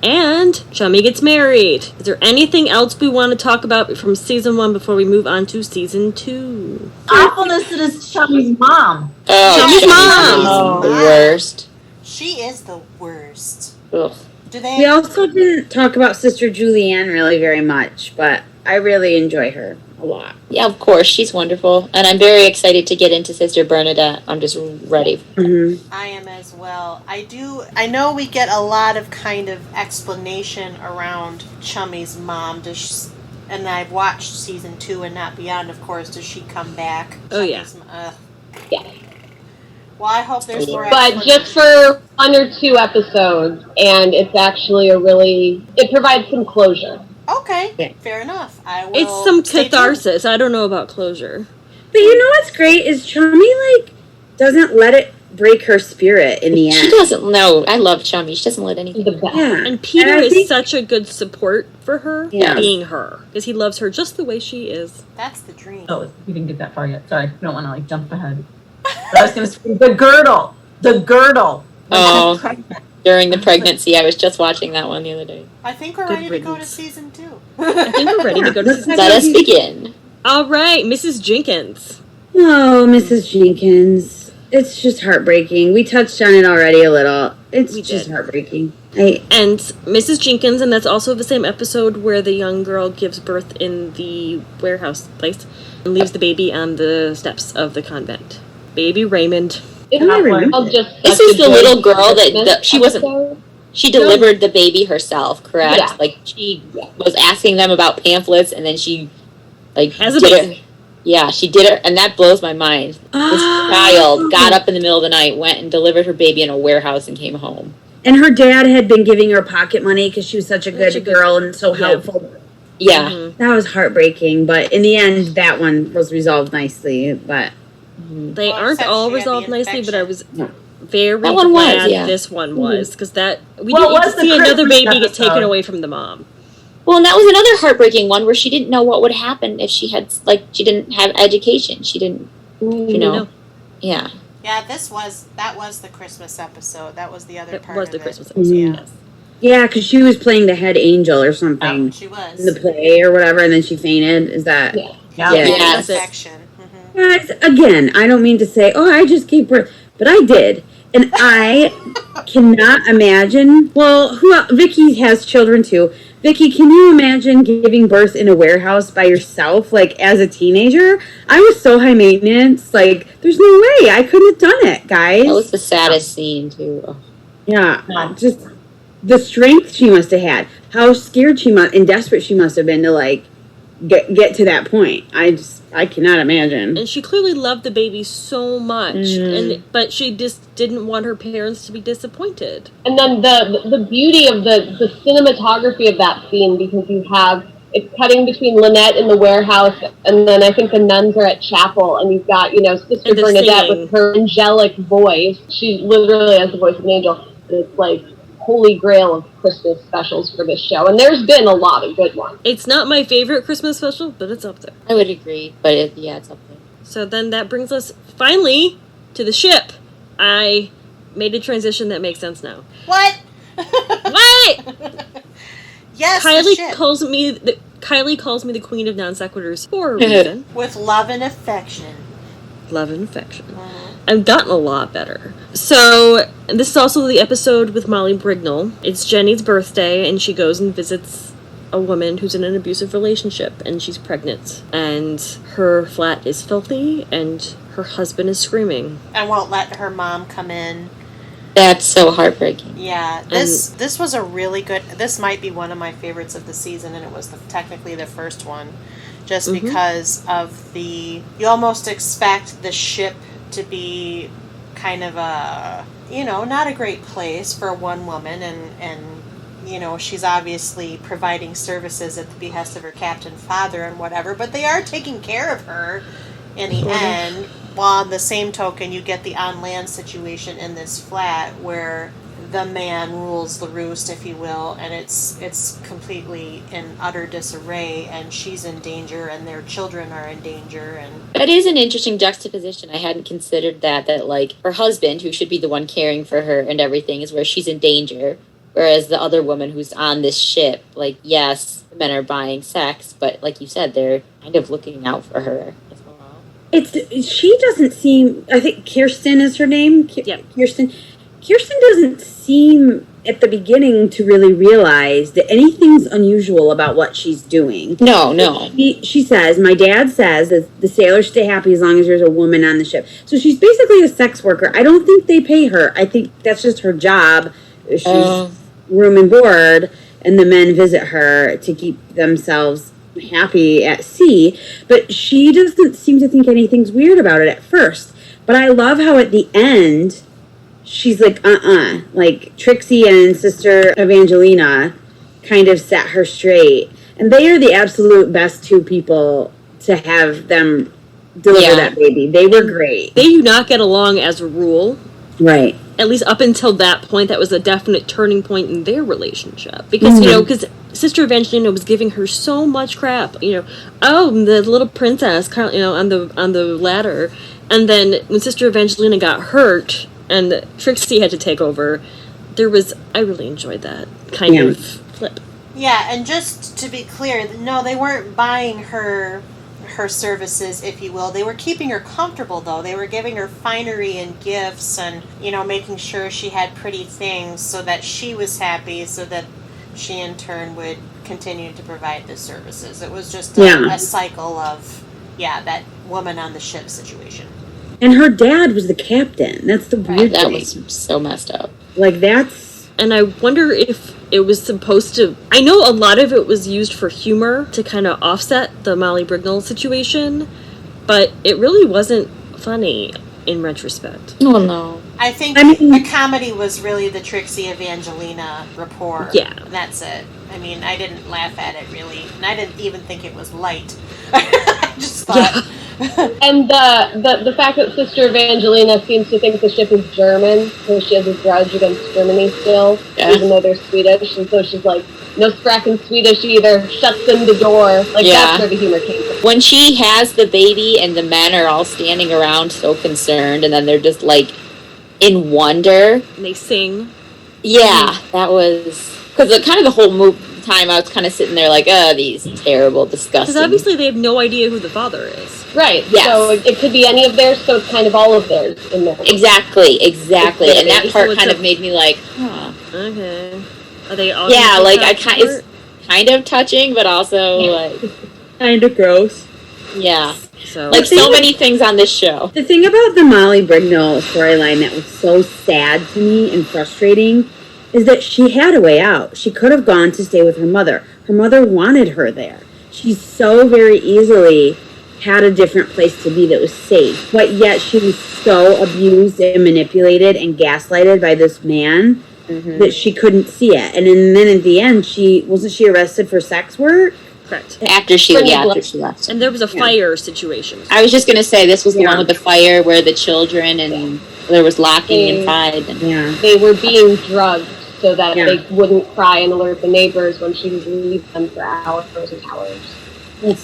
and Chummy gets married. Is there anything else we want to talk about from season 1 before we move on to season 2? Awfulness that is Chummy's mom. Chummy's mom. Oh, the worst. She is the worst. Ugh. Do they? We also didn't talk about Sister Julianne really very much, but I really enjoy her a lot. Yeah, of course, she's wonderful, and I'm very excited to get into Sister Bernadette. I'm just ready. Mm-hmm. I am as well. I know we get a lot of kind of explanation around Chummy's mom. And I've watched season 2 and not beyond, of course. Does she come back? Oh, yeah. Yeah. Well, I hope there's more But just for 1 or 2 episodes, and it's actually it provides some closure. Okay, Yeah. fair enough. I will. It's some stay tuned. catharsis. I don't know about closure. But you know what's great is Chummy, like, doesn't let it break her spirit in the She end. doesn't know. I love Chummy. She doesn't let anything. The best. Yeah. And Peter And I is think- such a good support for her, Yeah. being her, because he loves her just the way she is. That's the dream. Oh, we didn't get that far yet. Sorry, I don't want to like jump ahead. But I was going to scream the girdle. The girdle. When Oh. she's pregnant. During the pregnancy, I was just watching that one the other day. I think we're Good ready to go to riddance. season 2. I think we're ready to go to season Let us begin. All right, Mrs. Jenkins. Oh, Mrs. Jenkins. It's just heartbreaking. We touched on it already a little. It's We just did. heartbreaking. And Mrs. Jenkins, and that's also the same episode where the young girl gives birth in the warehouse place and leaves the baby on the steps of the convent. Baby Raymond. Isn't I it remember. just This such is a the little good girl that Christmas she wasn't. episode? She delivered the baby herself, correct? Yeah. Like she was asking them about pamphlets, and then she like Has a did baby. it. Yeah, she did it, and that blows my mind. This child got up in the middle of the night, went and delivered her baby in a warehouse, and came home. And her dad had been giving her pocket money because she was such a good girl and so Yeah. helpful. Yeah. Mhm. That was heartbreaking, but in the end, that one was resolved nicely. But They Well, aren't except all she had the resolved nicely, but I was No. very That one was, glad yeah. this one was, because that we Well, it didn't was the see another Christmas baby get taken episode. away from the mom. Well, and that was another heartbreaking one where she didn't know what would happen if she had, like, she didn't have education. She didn't, you know. know. Yeah. Yeah, that was the Christmas episode. That was the other That part was of the it. Christmas episode. Mhm. Yes. yeah, because she was playing the head angel or something She was. in the play or whatever, and then she fainted. Is that? Yeah. Yeah. Yeah. Yes. Infection. Mhm. Guys, again, I don't mean to say, oh, I just gave birth, but I did. And I cannot imagine. Well, Vicky has children too. Vicky, can you imagine giving birth in a warehouse by yourself, like as a teenager? I was so high maintenance. Like, there's no way I couldn't have done it, guys. That was the saddest scene, too. Oh. Yeah, just the strength she must have had. How scared she must and desperate she must have been to like get to that point. I cannot imagine. And she clearly loved the baby so much, but she just didn't want her parents to be disappointed. And then the beauty of the cinematography of that scene, because you have it's cutting between Lynette in the warehouse, and then I think the nuns are at chapel, and you've got, Sister And they're Bernadette singing. with her angelic voice. She literally has the voice of an angel. It's like holy grail of Christmas specials for this show, and there's been a lot of good ones. It's not my favorite Christmas special, but it's up there. I would agree, but it's up there. So then that brings us finally to the ship. I made a transition that makes sense now. What? What? Yes, the Kylie ship. calls me the queen of non sequiturs for a reason. With love and affection. Love and affection. I've gotten a lot better. So, and this is also the episode with Molly Brignall. It's Jenny's birthday, and she goes and visits a woman who's in an abusive relationship, and she's pregnant. And her flat is filthy, and her husband is screaming. And won't let her mom come in. That's so heartbreaking. Yeah, this was a really good. This might be one of my favorites of the season, and it was technically the first one, just because of you almost expect the ship to be kind of a not a great place for one woman, and she's obviously providing services at the behest of her captain father and whatever, but they are taking care of her in the end. While on the same token, you get the on-land situation in this flat where the man rules the roost, if you will, and it's completely in utter disarray, and she's in danger, and their children are in danger, and That is an interesting juxtaposition. I hadn't considered that like her husband, who should be the one caring for her and everything, is where she's in danger. Whereas the other woman who's on this ship, like, yes, the men are buying sex, but like you said, they're kind of looking out for her as well. She doesn't seem. I think Kirsten is her name. Yeah. Kirsten doesn't seem at the beginning to really realize that anything's unusual about what she's doing. No. She says, my dad says that the sailors stay happy as long as there's a woman on the ship. So she's basically a sex worker. I don't think they pay her. I think that's just her job. She's room and board, and the men visit her to keep themselves happy at sea. But she doesn't seem to think anything's weird about it at first. But I love how at the end, she's like, like Trixie and Sister Evangelina kind of set her straight. And they are the absolute best two people to have them deliver that baby. They were great. They do not get along as a rule. Right. At least up until that point, that was a definite turning point in their relationship. Because, because Sister Evangelina was giving her so much crap. Oh, the little princess, on the ladder. And then when Sister Evangelina got hurt and Trixie had to take over, I really enjoyed that kind of flip. yeah. And just to be clear, no, they weren't buying her services, if you will. They were keeping her comfortable, though. They were giving her finery and gifts, and making sure she had pretty things so that she was happy, so that she in turn would continue to provide the services. It was just a cycle of that woman on the ship situation. And her dad was the captain. That's the weird That thing. was so messed up. Like, that's... And I wonder if it was supposed to... I know a lot of it was used for humor to kind of offset the Molly Brignall situation, but it really wasn't funny. in retrospect. Oh, no. I think mean- the comedy was really the Trixie Evangelina rapport. Yeah. That's it. I mean, I didn't laugh at it, really. And I didn't even think it was light. I just thought... And the fact that Sister Evangelina seems to think the ship is German, so she has a grudge against Germany still, even though they're Swedish, and so she's like, no scracking Swedish either, shuts them the door. Like, that's where the humor came from. When she has the baby and the men are all standing around so concerned, and then they're just, like, in wonder. And they sing. Yeah, that was... Because kind of the whole time I was kind of sitting there like, these terrible, disgusting... Because obviously they have no idea who the father is. Right, Yes. so it could be any of theirs, so it's kind of all of theirs in there. Exactly. And that part So kind it's of made me like, huh. Okay. Are they all... Yeah, like, it's kind of touching, but also, like... kind of gross. Yeah. So, Like, so many things on this show. The thing about the Molly Brignall storyline that was so sad to me and frustrating is that she had a way out. She could have gone to stay with her mother. Her mother wanted her there. She so very easily had a different place to be that was safe. But yet she was so abused and manipulated and gaslighted by this man that she couldn't see it. And then at the end, wasn't she arrested for sex work? correct. After she left. And there was a fire situation. I was just going to say, this was the one with the fire where the children and there was locking inside. And They were being drugged so that they wouldn't cry and alert the neighbors when she would leave them for hours and hours.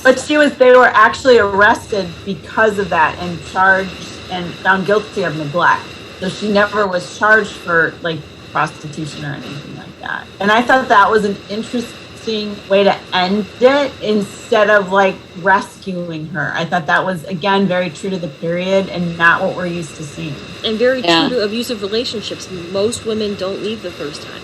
But they were actually arrested because of that and charged and found guilty of neglect. So she never was charged for like prostitution or anything like that. And I thought that was an interesting way to end it instead of like rescuing her. I thought that was, again, very true to the period and not what we're used to seeing. And very true to abusive relationships. Most women don't leave the first time.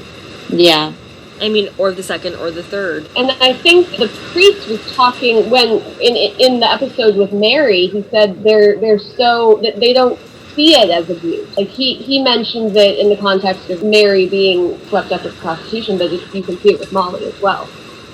Yeah. I mean, or the second or the third. And I think the priest was talking when in the episode with Mary, he said they're so that they don't see it as abuse. Like he mentions it in the context of Mary being swept up with prostitution, but you can see it with Molly as well.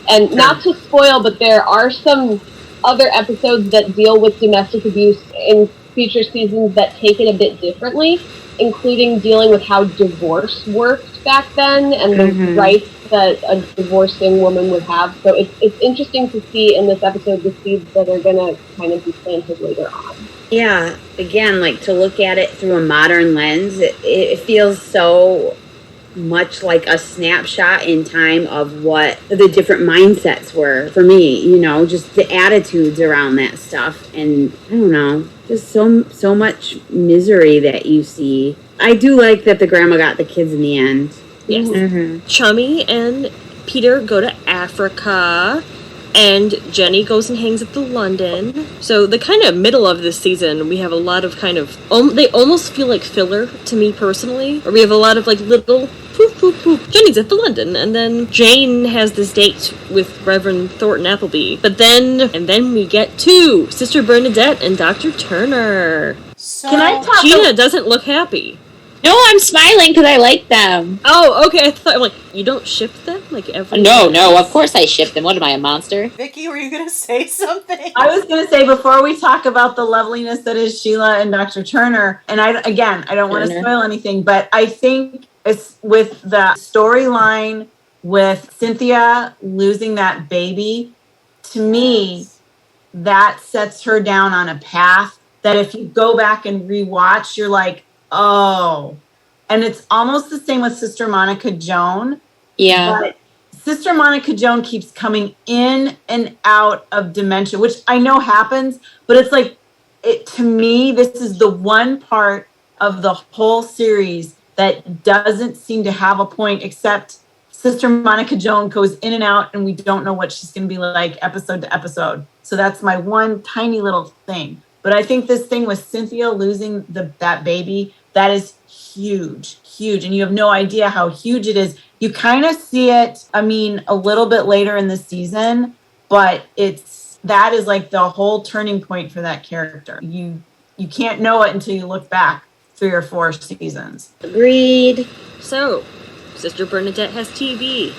And not to spoil, but there are some other episodes that deal with domestic abuse in future seasons that take it a bit differently, including dealing with how divorce worked back then and the rights that a divorcing woman would have. So it's interesting to see in this episode the seeds that are going to kind of be planted later on. Yeah, again, like to look at it through a modern lens, it feels so much like a snapshot in time of what the different mindsets were for me, you know, just the attitudes around that stuff. And I don't know, just so much misery that you see. I do like that the grandma got the kids in the end. Yes. Chummy and Peter go to Africa, and Jenny goes and hangs at the London. So the kind of middle of this season, we have a lot of kind of, they almost feel like filler to me personally, or we have a lot of like little poof, poof, poof. Jenny's at the London, and then Jane has this date with Reverend Thornton Appleby. But then we get to Sister Bernadette and Dr. Turner. So, Can I talk Gina doesn't look happy. No, I'm smiling because I like them. Oh, okay. I thought, like, you don't ship them? Like, every... No, of course I ship them. What am I, a monster? Vicky, were you going to say something? I was going to say, before we talk about the loveliness that is Sheila and Dr. Turner, and I don't want to spoil anything, but I think it's with the storyline with Cynthia losing that baby, to me, that sets her down on a path that if you go back and rewatch, you're like, oh. And it's almost the same with Sister Monica Joan. Yeah. But Sister Monica Joan keeps coming in and out of dementia, which I know happens, but it's like, to me, this is the one part of the whole series that doesn't seem to have a point, except Sister Monica Joan goes in and out and we don't know what she's going to be like episode to episode. So that's my one tiny little thing. But I think this thing with Cynthia losing that baby, that is huge. And you have no idea how huge it is. You kind of see it, I mean, a little bit later in the season, but that is like the whole turning point for that character. You can't know it until you look back 3 or 4 seasons. Agreed. So, Sister Bernadette has TV.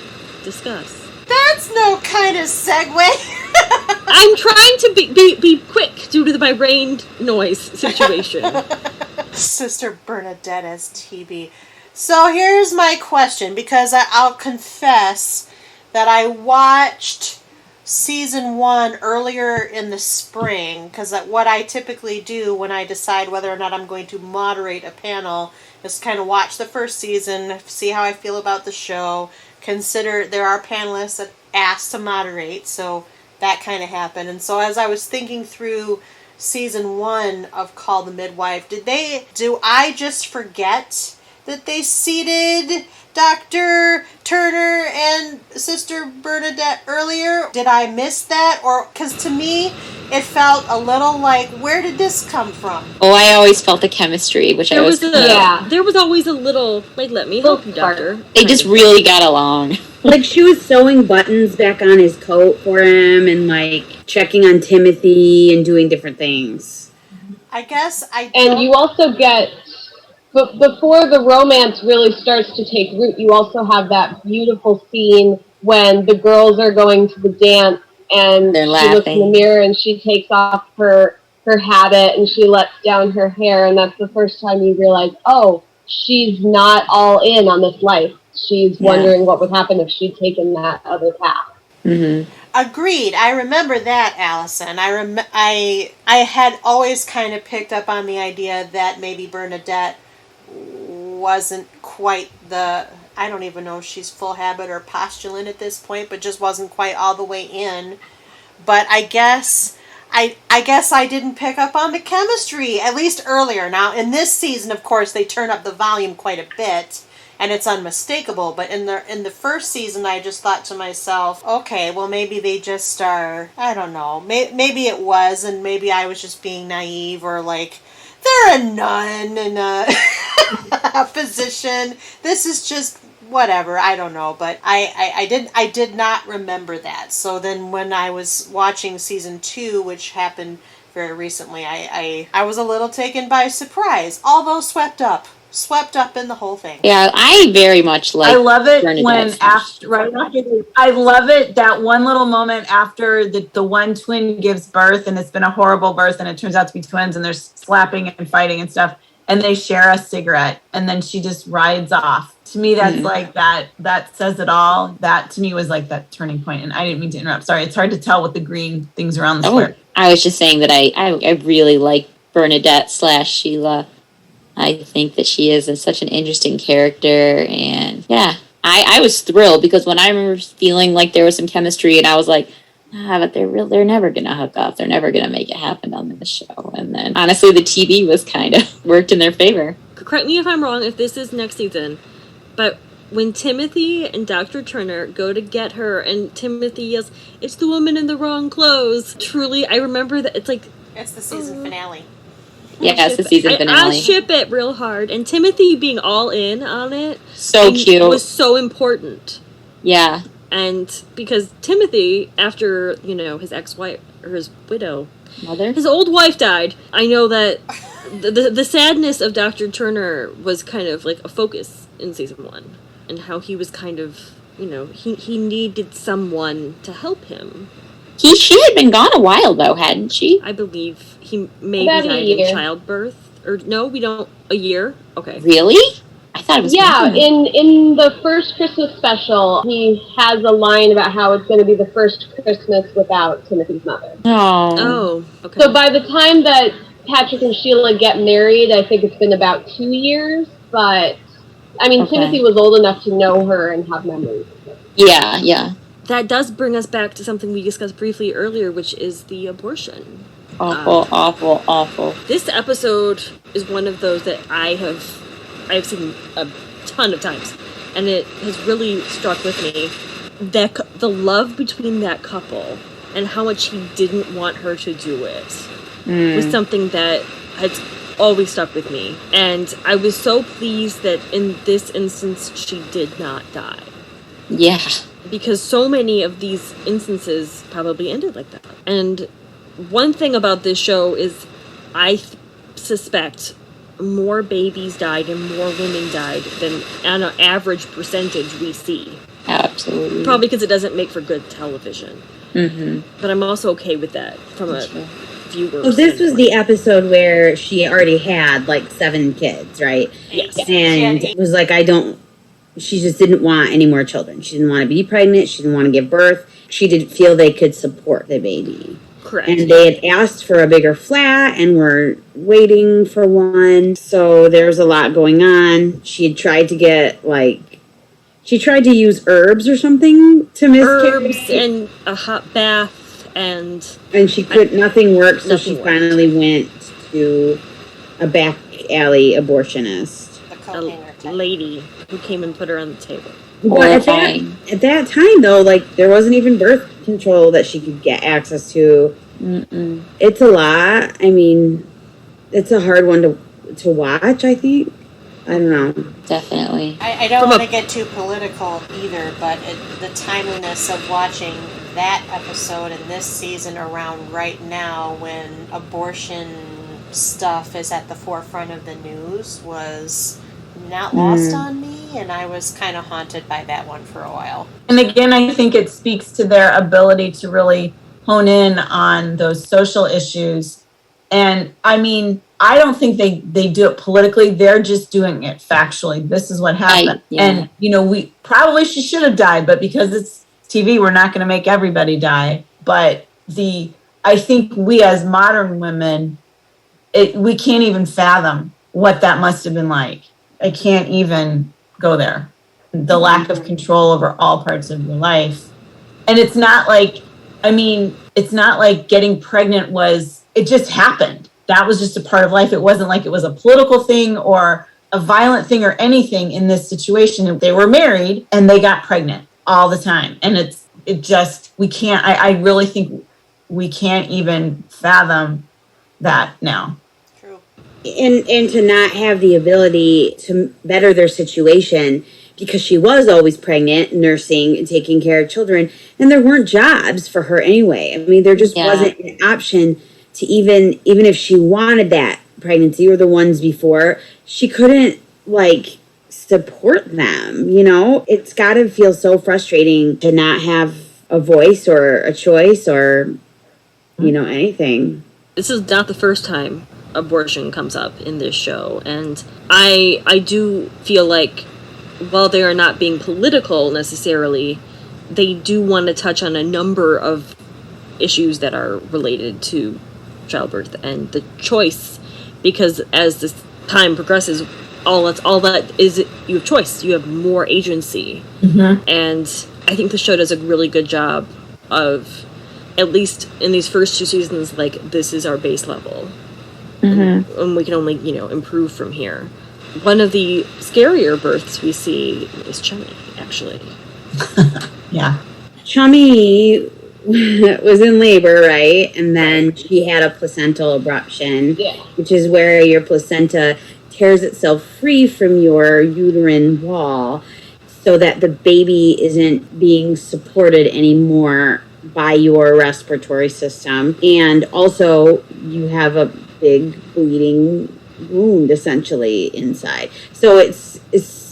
Discuss. That's no kind of segue. I'm trying to be quick due to my rain noise situation. Sister Bernadette as TB. So here's my question, because I'll confess that I watched season 1 earlier in the spring, because what I typically do when I decide whether or not I'm going to moderate a panel is kind of watch the first season, see how I feel about the show, consider there are panelists that ask to moderate, so that kind of happened. And so as I was thinking through season 1 of Call the Midwife, do I just forget that they seated Dr. Turner and Sister Bernadette earlier? Did I miss that? Or, because to me, it felt a little like, where did this come from? Oh, I always felt the chemistry, which There I was... there was always a little, like, let me help you, doctor. They just really got along. Like, she was sewing buttons back on his coat for him and, like, checking on Timothy and doing different things. I guess And you also get... But before the romance really starts to take root, you also have that beautiful scene when the girls are going to the dance and They're she looks in the laughing. mirror and she takes off her habit and she lets down her hair, and that's the first time you realize, oh, she's not all in on this life. She's wondering what would happen if she'd taken that other path. Mm-hmm. Agreed. I remember that, Allison. I had always kind of picked up on the idea that maybe Bernadette wasn't quite the, I don't even know if she's full habit or postulant at this point, but just wasn't quite all the way in. But I guess I didn't pick up on the chemistry, at least earlier. Now, in this season, of course, they turn up the volume quite a bit, and it's unmistakable. But in the first season, I just thought to myself, okay, well, maybe they just are, I don't know. Maybe it was, and maybe I was just being naive, or like, they're a nun in a physician. This is just whatever. I don't know, but I did not remember that. So then when I was watching season 2, which happened very recently, I was a little taken by surprise, although swept up in the whole thing. Yeah, I very much like. I love it Bernadette when I love it that one little moment after the one twin gives birth, and it's been a horrible birth, and it turns out to be twins, and they're slapping and fighting and stuff, and they share a cigarette, and then she just rides off. To me, that's like that says it all. That to me was like that turning point, and I didn't mean to interrupt. Sorry, it's hard to tell with the green things around the square. I was just saying that I really like Bernadette / Sheila. I think that she is such an interesting character, and yeah, I was thrilled because when I remember feeling like there was some chemistry, and I was like, but they're never gonna hook up, they're never gonna make it happen on the show, and then honestly, the TV was kind of worked in their favor. Correct me if I'm wrong, if this is next season, but when Timothy and Dr. Turner go to get her, and Timothy yells, "It's the woman in the wrong clothes!" Truly, I remember that it's like it's the season finale. Yeah, it's the season finale. I ship it real hard, and Timothy being all in on it, so cute, was so important. Yeah, and because Timothy, after his ex-wife or his widow, mother, his old wife died. I know that the sadness of Dr. Turner was kind of like a focus in season 1, and how he was kind of he needed someone to help him. She had been gone a while though, hadn't she? I believe he maybe died in childbirth. Or no, we don't. A year? Okay. Really? I thought it was. Yeah, in the first Christmas special, he has a line about how it's going to be the first Christmas without Timothy's mother. Oh. Okay. So by the time that Patrick and Sheila get married, I think it's been about 2 years. But I mean, Timothy was old enough to know her and have memories of her. Yeah. That does bring us back to something we discussed briefly earlier, which is the abortion. Awful. This episode is one of those that I've seen a ton of times, and it has really struck with me that the love between that couple and how much he didn't want her to do it was something that has always stuck with me. And I was so pleased that in this instance she did not die. Yeah. Because so many of these instances probably ended like that. And one thing about this show is I suspect more babies died and more women died than on an average percentage we see. Absolutely. Probably because it doesn't make for good television. Mm-hmm. But I'm also okay with that from a viewers. So this was the episode where she already had like 7 kids, right? Yes. And it was like, she just didn't want any more children. She didn't want to be pregnant. She didn't want to give birth. She didn't feel they could support the baby. Correct. And they had asked for a bigger flat and were waiting for one. So there was a lot going on. She had tried to get she tried to use herbs or something to miscarry. Herbs and a hot bath and she could, nothing worked. So she finally went to a back alley abortionist. a lady who came and put her on the table. But at that time, though, like, there wasn't even birth control that she could get access to. Mm-mm. It's a lot. I mean, it's a hard one to watch, I think. I don't know. Definitely. I don't want to get too political either, but the timeliness of watching that episode in this season around right now when abortion stuff is at the forefront of the news was not lost on me, and I was kind of haunted by that one for a while. And again, I think it speaks to their ability to really hone in on those social issues. And I mean, I don't think they do it politically. They're just doing it factually. This is what happened. And, you know, she should have died, but because it's TV, we're not going to make everybody die. But I think we as modern women, we can't even fathom what that must have been like. I can't even go there. The lack of control over all parts of your life. And it's not like, it's not like getting pregnant it just happened. That was just a part of life. It wasn't like it was a political thing or a violent thing or anything in this situation. They were married and they got pregnant all the time. And I really think we can't even fathom that now. And to not have the ability to better their situation because she was always pregnant, nursing, and taking care of children, and there weren't jobs for her anyway. I mean, there just wasn't an option to even if she wanted that pregnancy or the ones before, she couldn't, support them, you know? It's got to feel so frustrating to not have a voice or a choice or, anything. This is not the first time abortion comes up in this show, and I do feel like while they are not being political necessarily, they do want to touch on a number of issues that are related to childbirth and the choice, because as this time progresses, all that is you have choice, you have more agency. And I think the show does a really good job of, at least in these first 2 seasons, this is our base level. And we can only, improve from here. One of the scarier births we see is Chummy, actually. Yeah. Chummy was in labor, right? And then she had a placental abruption, which is where your placenta tears itself free from your uterine wall so that the baby isn't being supported anymore by your respiratory system. And also you have a big bleeding wound essentially inside. So it's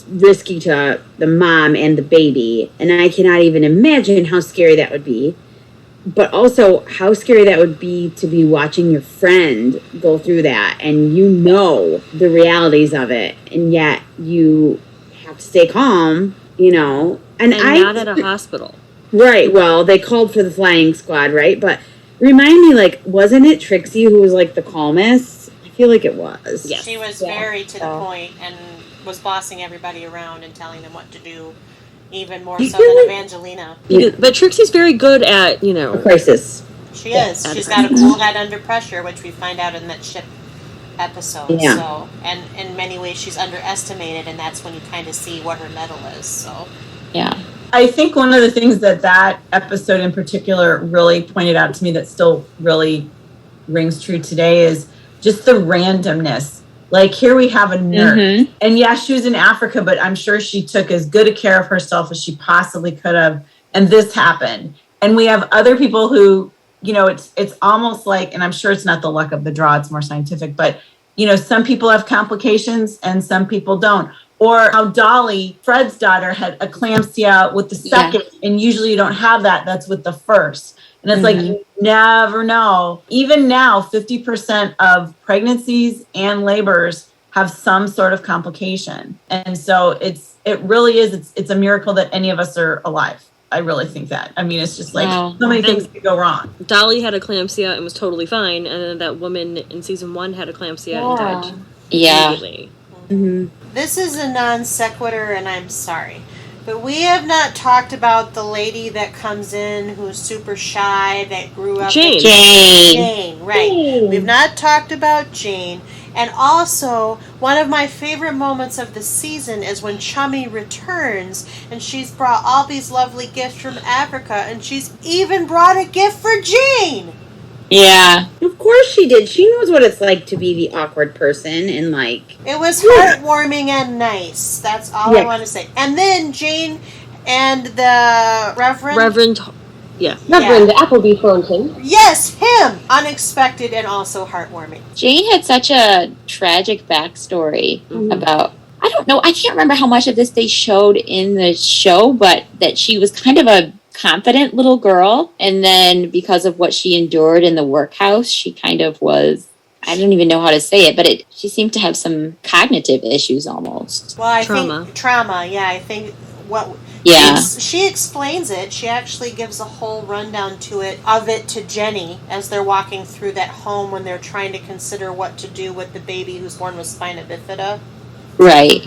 risky to the mom and the baby. And I cannot even imagine how scary that would be. But also how scary that would be to be watching your friend go through that and the realities of it. And yet you have to stay calm, And not at a hospital. Right. Well, they called for the flying squad, right? But remind me, wasn't it Trixie who was the calmest? I feel like it was. Yes. She was very to the point and was bossing everybody around and telling them what to do, even more so than Evangelina. But Trixie's very good at, A crisis. She is. She's got a cool head under pressure, which we find out in that ship episode. Yeah. So, and in many ways she's underestimated, and that's when you kind of see what her mettle is. So. Yeah. I think one of the things that episode in particular really pointed out to me that still really rings true today is just the randomness. Here we have a nurse, and she was in Africa, but I'm sure she took as good a care of herself as she possibly could have. And this happened. And we have other people who, it's almost like, and I'm sure it's not the luck of the draw, it's more scientific, but, some people have complications and some people don't. Or how Dolly, Fred's daughter, had eclampsia with the second, and usually you don't have that. That's with the first. And it's like, you never know. Even now, 50% of pregnancies and labors have some sort of complication. And so it really is, it's a miracle that any of us are alive. I really think that. I mean, it's just like so many things could go wrong. Dolly had eclampsia and was totally fine, and then that woman in season 1 had eclampsia and died immediately. This is a non sequitur, and I'm sorry. But we have not talked about the lady that comes in who's super shy, that grew up... Jane, right. We've not talked about Jane. And also, one of my favorite moments of the season is when Chummy returns, and she's brought all these lovely gifts from Africa, and she's even brought a gift for Jane! Yeah. Of course she did. She knows what it's like to be the awkward person, and like... It was heartwarming and nice. That's all I want to say. And then Jane and the Reverend Appleby Thornton. Yes, him! Unexpected and also heartwarming. Jane had such a tragic backstory about, I don't know, I can't remember how much of this they showed in the show, but that she was kind of a confident little girl, and then because of what she endured in the workhouse, she kind of was, I don't even know how to say it, but she seemed to have some cognitive issues almost. Well, I think trauma, I think she explains it. She actually gives a whole rundown of it to Jenny as they're walking through that home when they're trying to consider what to do with the baby who's born with spina bifida. Right.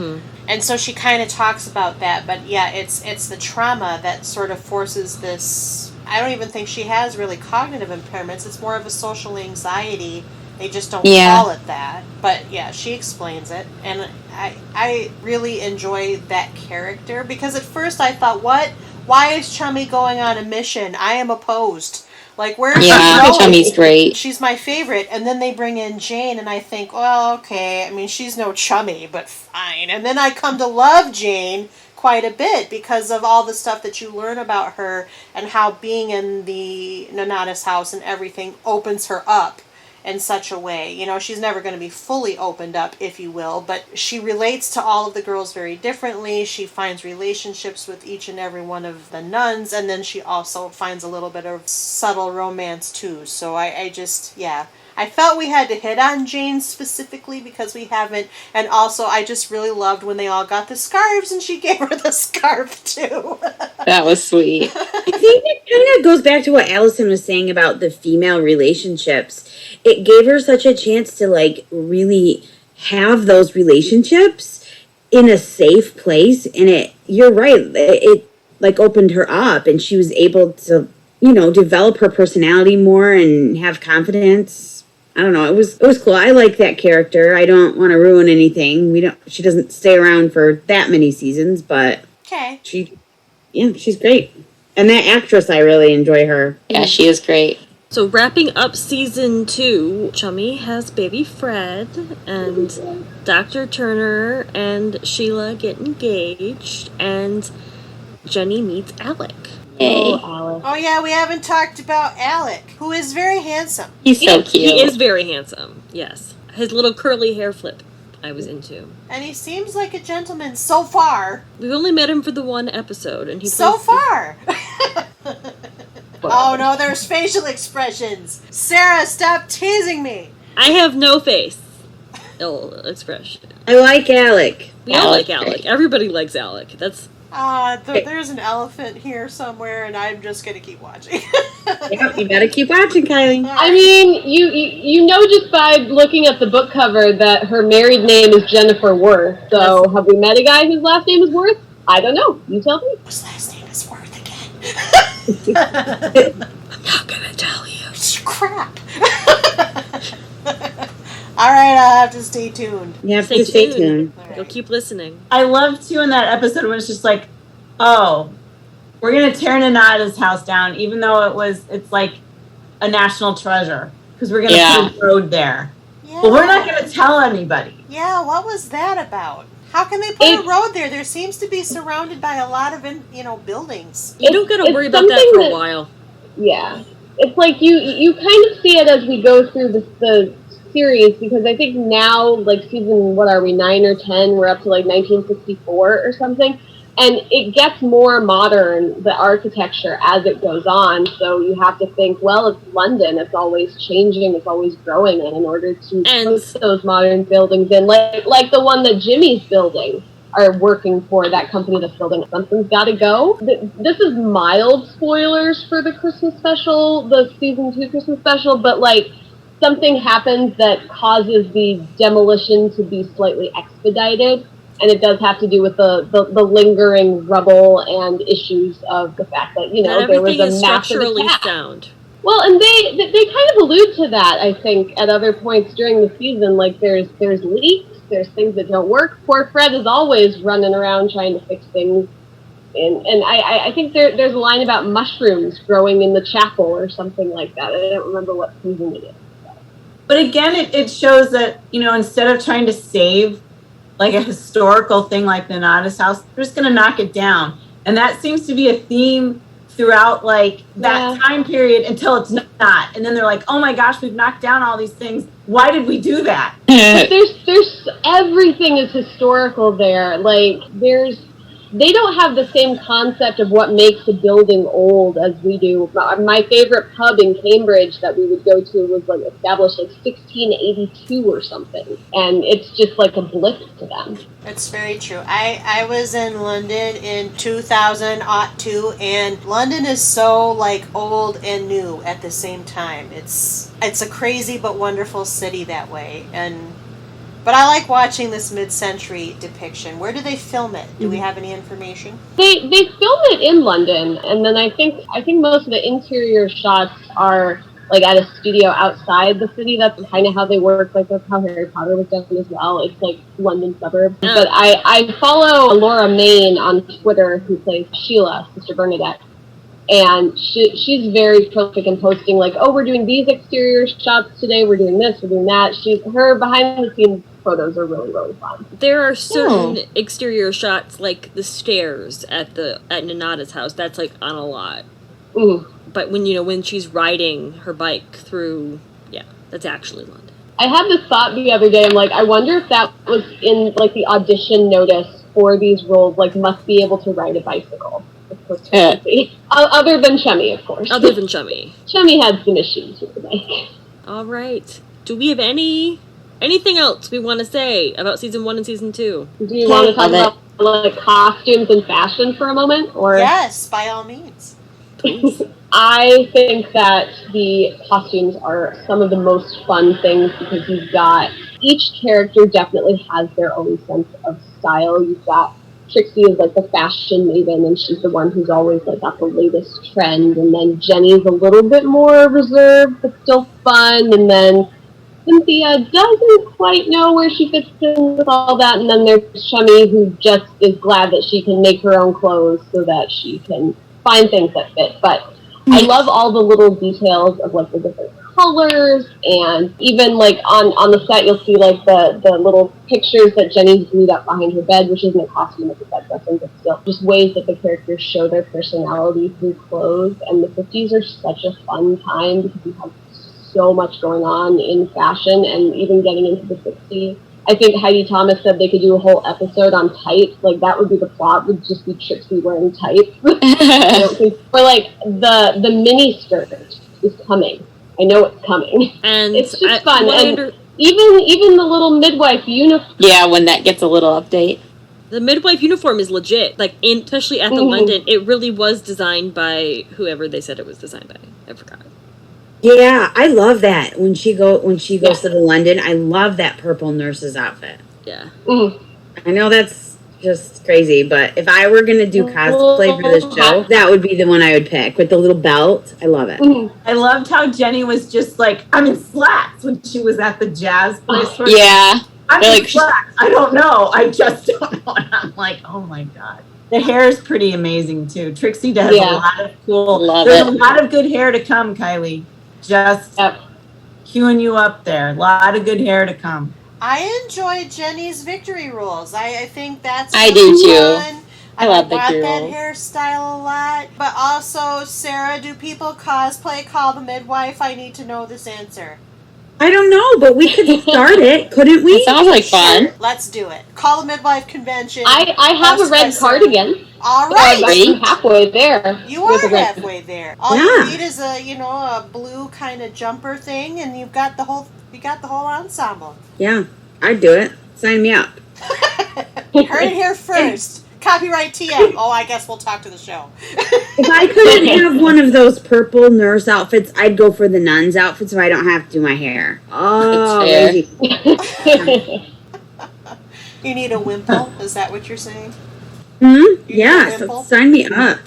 And so she kind of talks about that, but it's the trauma that sort of forces this. I don't even think she has really cognitive impairments. It's more of a social anxiety. They just don't call it that. But she explains it. And I really enjoy that character because at first I thought, why is Chummy going on a mission? I am opposed. Like, where's she going? Chummy's great. She's my favorite. And then they bring in Jane, and I think, well, okay. I mean, she's no Chummy, but fine. And then I come to love Jane quite a bit because of all the stuff that you learn about her and how being in the Nonnatus house and everything opens her up in such a way. You know, she's never going to be fully opened up, if you will, but she relates to all of the girls very differently. She finds relationships with each and every one of the nuns, and then she also finds a little bit of subtle romance too. So I felt we had to hit on Jane specifically because we haven't, and also I just really loved when they all got the scarves and she gave her the scarf too. That was sweet. I think it kind of goes back to what Allison was saying about the female relationships. It gave her such a chance to like really have those relationships in a safe place, and you're right, it like opened her up and she was able to, develop her personality more and have confidence. I don't know. It was cool. I like that character. I don't want to ruin anything. She doesn't stay around for that many seasons, but okay. She's great. And that actress, I really enjoy her. Yeah, she is great. So wrapping up season 2, Chummy has baby Fred, and Dr. Turner and Sheila get engaged, and Jenny meets Alec. Oh yeah, we haven't talked about Alec, who is very handsome. He's so cute. He is very handsome, yes. His little curly hair flip I was into. And he seems like a gentleman so far. We've only met him for the one episode, and he so far. Oh no, there's facial expressions. Sarah, stop teasing me. I have no face. Expression. I like Alec. We all like Alec. Everybody likes Alec. That's. There's an elephant here somewhere, and I'm just gonna keep watching. Yep, you gotta keep watching, Kylie. I mean, you know just by looking at the book cover that her married name is Jennifer Worth. So, have we met a guy whose last name is Worth? I don't know. You tell me. Whose last name is Worth again? I'm not gonna tell you. Crap. All right, I'll have to stay tuned. You have to stay tuned. You'll keep listening. I love, too, in that episode when it's just like, oh, we're going to tear Nonnatus house down, even though it's like a national treasure, because we're going to put a road there. Yeah. But we're not going to tell anybody. Yeah, what was that about? How can they put a road there? There seems to be surrounded by a lot of, buildings. You don't got to worry about that for a while. Yeah. It's like you kind of see it as we go through the series, because I think now, like season, 9 or 10, we're up to like 1964 or something. And it gets more modern, the architecture, as it goes on. So you have to think, well, it's London. It's always changing. It's always growing. And in order to put those modern buildings in, like the one that Jimmy's building, are working for, that company that's building, something's got to go. This is mild spoilers for the Christmas special, the season 2 Christmas special, but like something happens that causes the demolition to be slightly expedited. And it does have to do with the lingering rubble and issues of the fact that, you know, there was a massive attack. Sound. Well, and they kind of allude to that, I think, at other points during the season. Like, there's leaks, there's things that don't work. Poor Fred is always running around trying to fix things. And I think there's a line about mushrooms growing in the chapel or something like that. I don't remember what season it is. But again, it shows that, you know, instead of trying to save like a historical thing like Nonna's house, they're just going to knock it down. And that seems to be a theme throughout like that time period until it's not. And then they're like, oh my gosh, we've knocked down all these things. Why did we do that? But there's everything is historical there. Like they don't have the same concept of what makes a building old as we do. My favorite pub in Cambridge that we would go to was like established like 1682 or something, and it's just like a blip to them. It's very true. I was in London in 2002, and London is so like old and new at the same time. It's a crazy but wonderful city that way, But I like watching this mid-century depiction. Where do they film it? Do we have any information? They film it in London, and then I think most of the interior shots are like at a studio outside the city. That's kind of how they work. Like that's how Harry Potter was done as well. It's like London suburbs. Oh. But I follow Laura Main on Twitter, who plays Sheila, Sister Bernadette. And she's very prolific in posting like, oh, we're doing these exterior shots today. We're doing this. We're doing that. Her behind the scenes photos are really, really fun. There are certain exterior shots, like the stairs at Nonna's house. That's like on a lot. Mm. But when she's riding her bike through, that's actually London. I had this thought the other day. I'm like, I wonder if that was in like the audition notice for these roles. Like, must be able to ride a bicycle. Other than Chummy, of course. Other than Chummy. Chummy had some issues with the bike. All right. Do we have anything else we want to say about season 1 and season 2? Do you want to talk about like costumes and fashion for a moment? Or yes, by all means. I think that the costumes are some of the most fun things because each character definitely has their own sense of style. You've got Trixie is like the fashion maven, and she's the one who's always like got the latest trend. And then Jenny's a little bit more reserved, but still fun. And then Cynthia doesn't quite know where she fits in with all that. And then there's Chummy, who just is glad that she can make her own clothes so that she can find things that fit. But I love all the little details of like the different colors, and even like on the set you'll see like the little pictures that Jenny's glued up behind her bed, which isn't a costume, it's a bed dressing, but still just ways that the characters show their personality through clothes. And the 50s are such a fun time because you have so much going on in fashion, and even getting into the 60s. I think Heidi Thomas said they could do a whole episode on tights. Like, that would be the plot, would just be Trixie wearing tights. Or like the mini skirt is coming. I know it's coming. And it's just fun. And even the little midwife uniform. Yeah, when that gets a little update. The midwife uniform is legit. Like, especially at the London, it really was designed by whoever they said it was designed by. I forgot. Yeah, I love that. When she goes to the London, I love that purple nurse's outfit. Yeah. I know that's just crazy, but if I were going to do cosplay for this show, that would be the one I would pick, with the little belt. I love it. I loved how Jenny was just like, I'm in slacks when she was at the jazz place. Yeah. I'm in slacks. I don't know. I just don't know. And I'm like, oh my God. The hair is pretty amazing too. Trixie does a lot of cool. There's a lot of good hair to come, Kylie. Just queuing you up there. A lot of good hair to come. I enjoy Jenny's victory rules. I think that's I do too. fun. I love bought victory that rules. hairstyle a lot. But also, Sarah, do people cosplay Call the Midwife? I need to know this answer. I don't know, but we could start it, couldn't we? It sounds like fun. Let's do it. Call the Midwife Convention. I have a red cardigan. All So right. I'm halfway there. You with are a red- halfway there. All you need is a blue kind of jumper thing, and you've got the whole ensemble. Yeah, I'd do it. Sign me up. You heard it here first. Copyright TM. Oh, I guess we'll talk to the show. If I couldn't have one of those purple nurse outfits, I'd go for the nun's outfit so I don't have to do my hair. Oh, That's lazy. You need a wimple? Is that what you're saying? Yeah, so sign me up.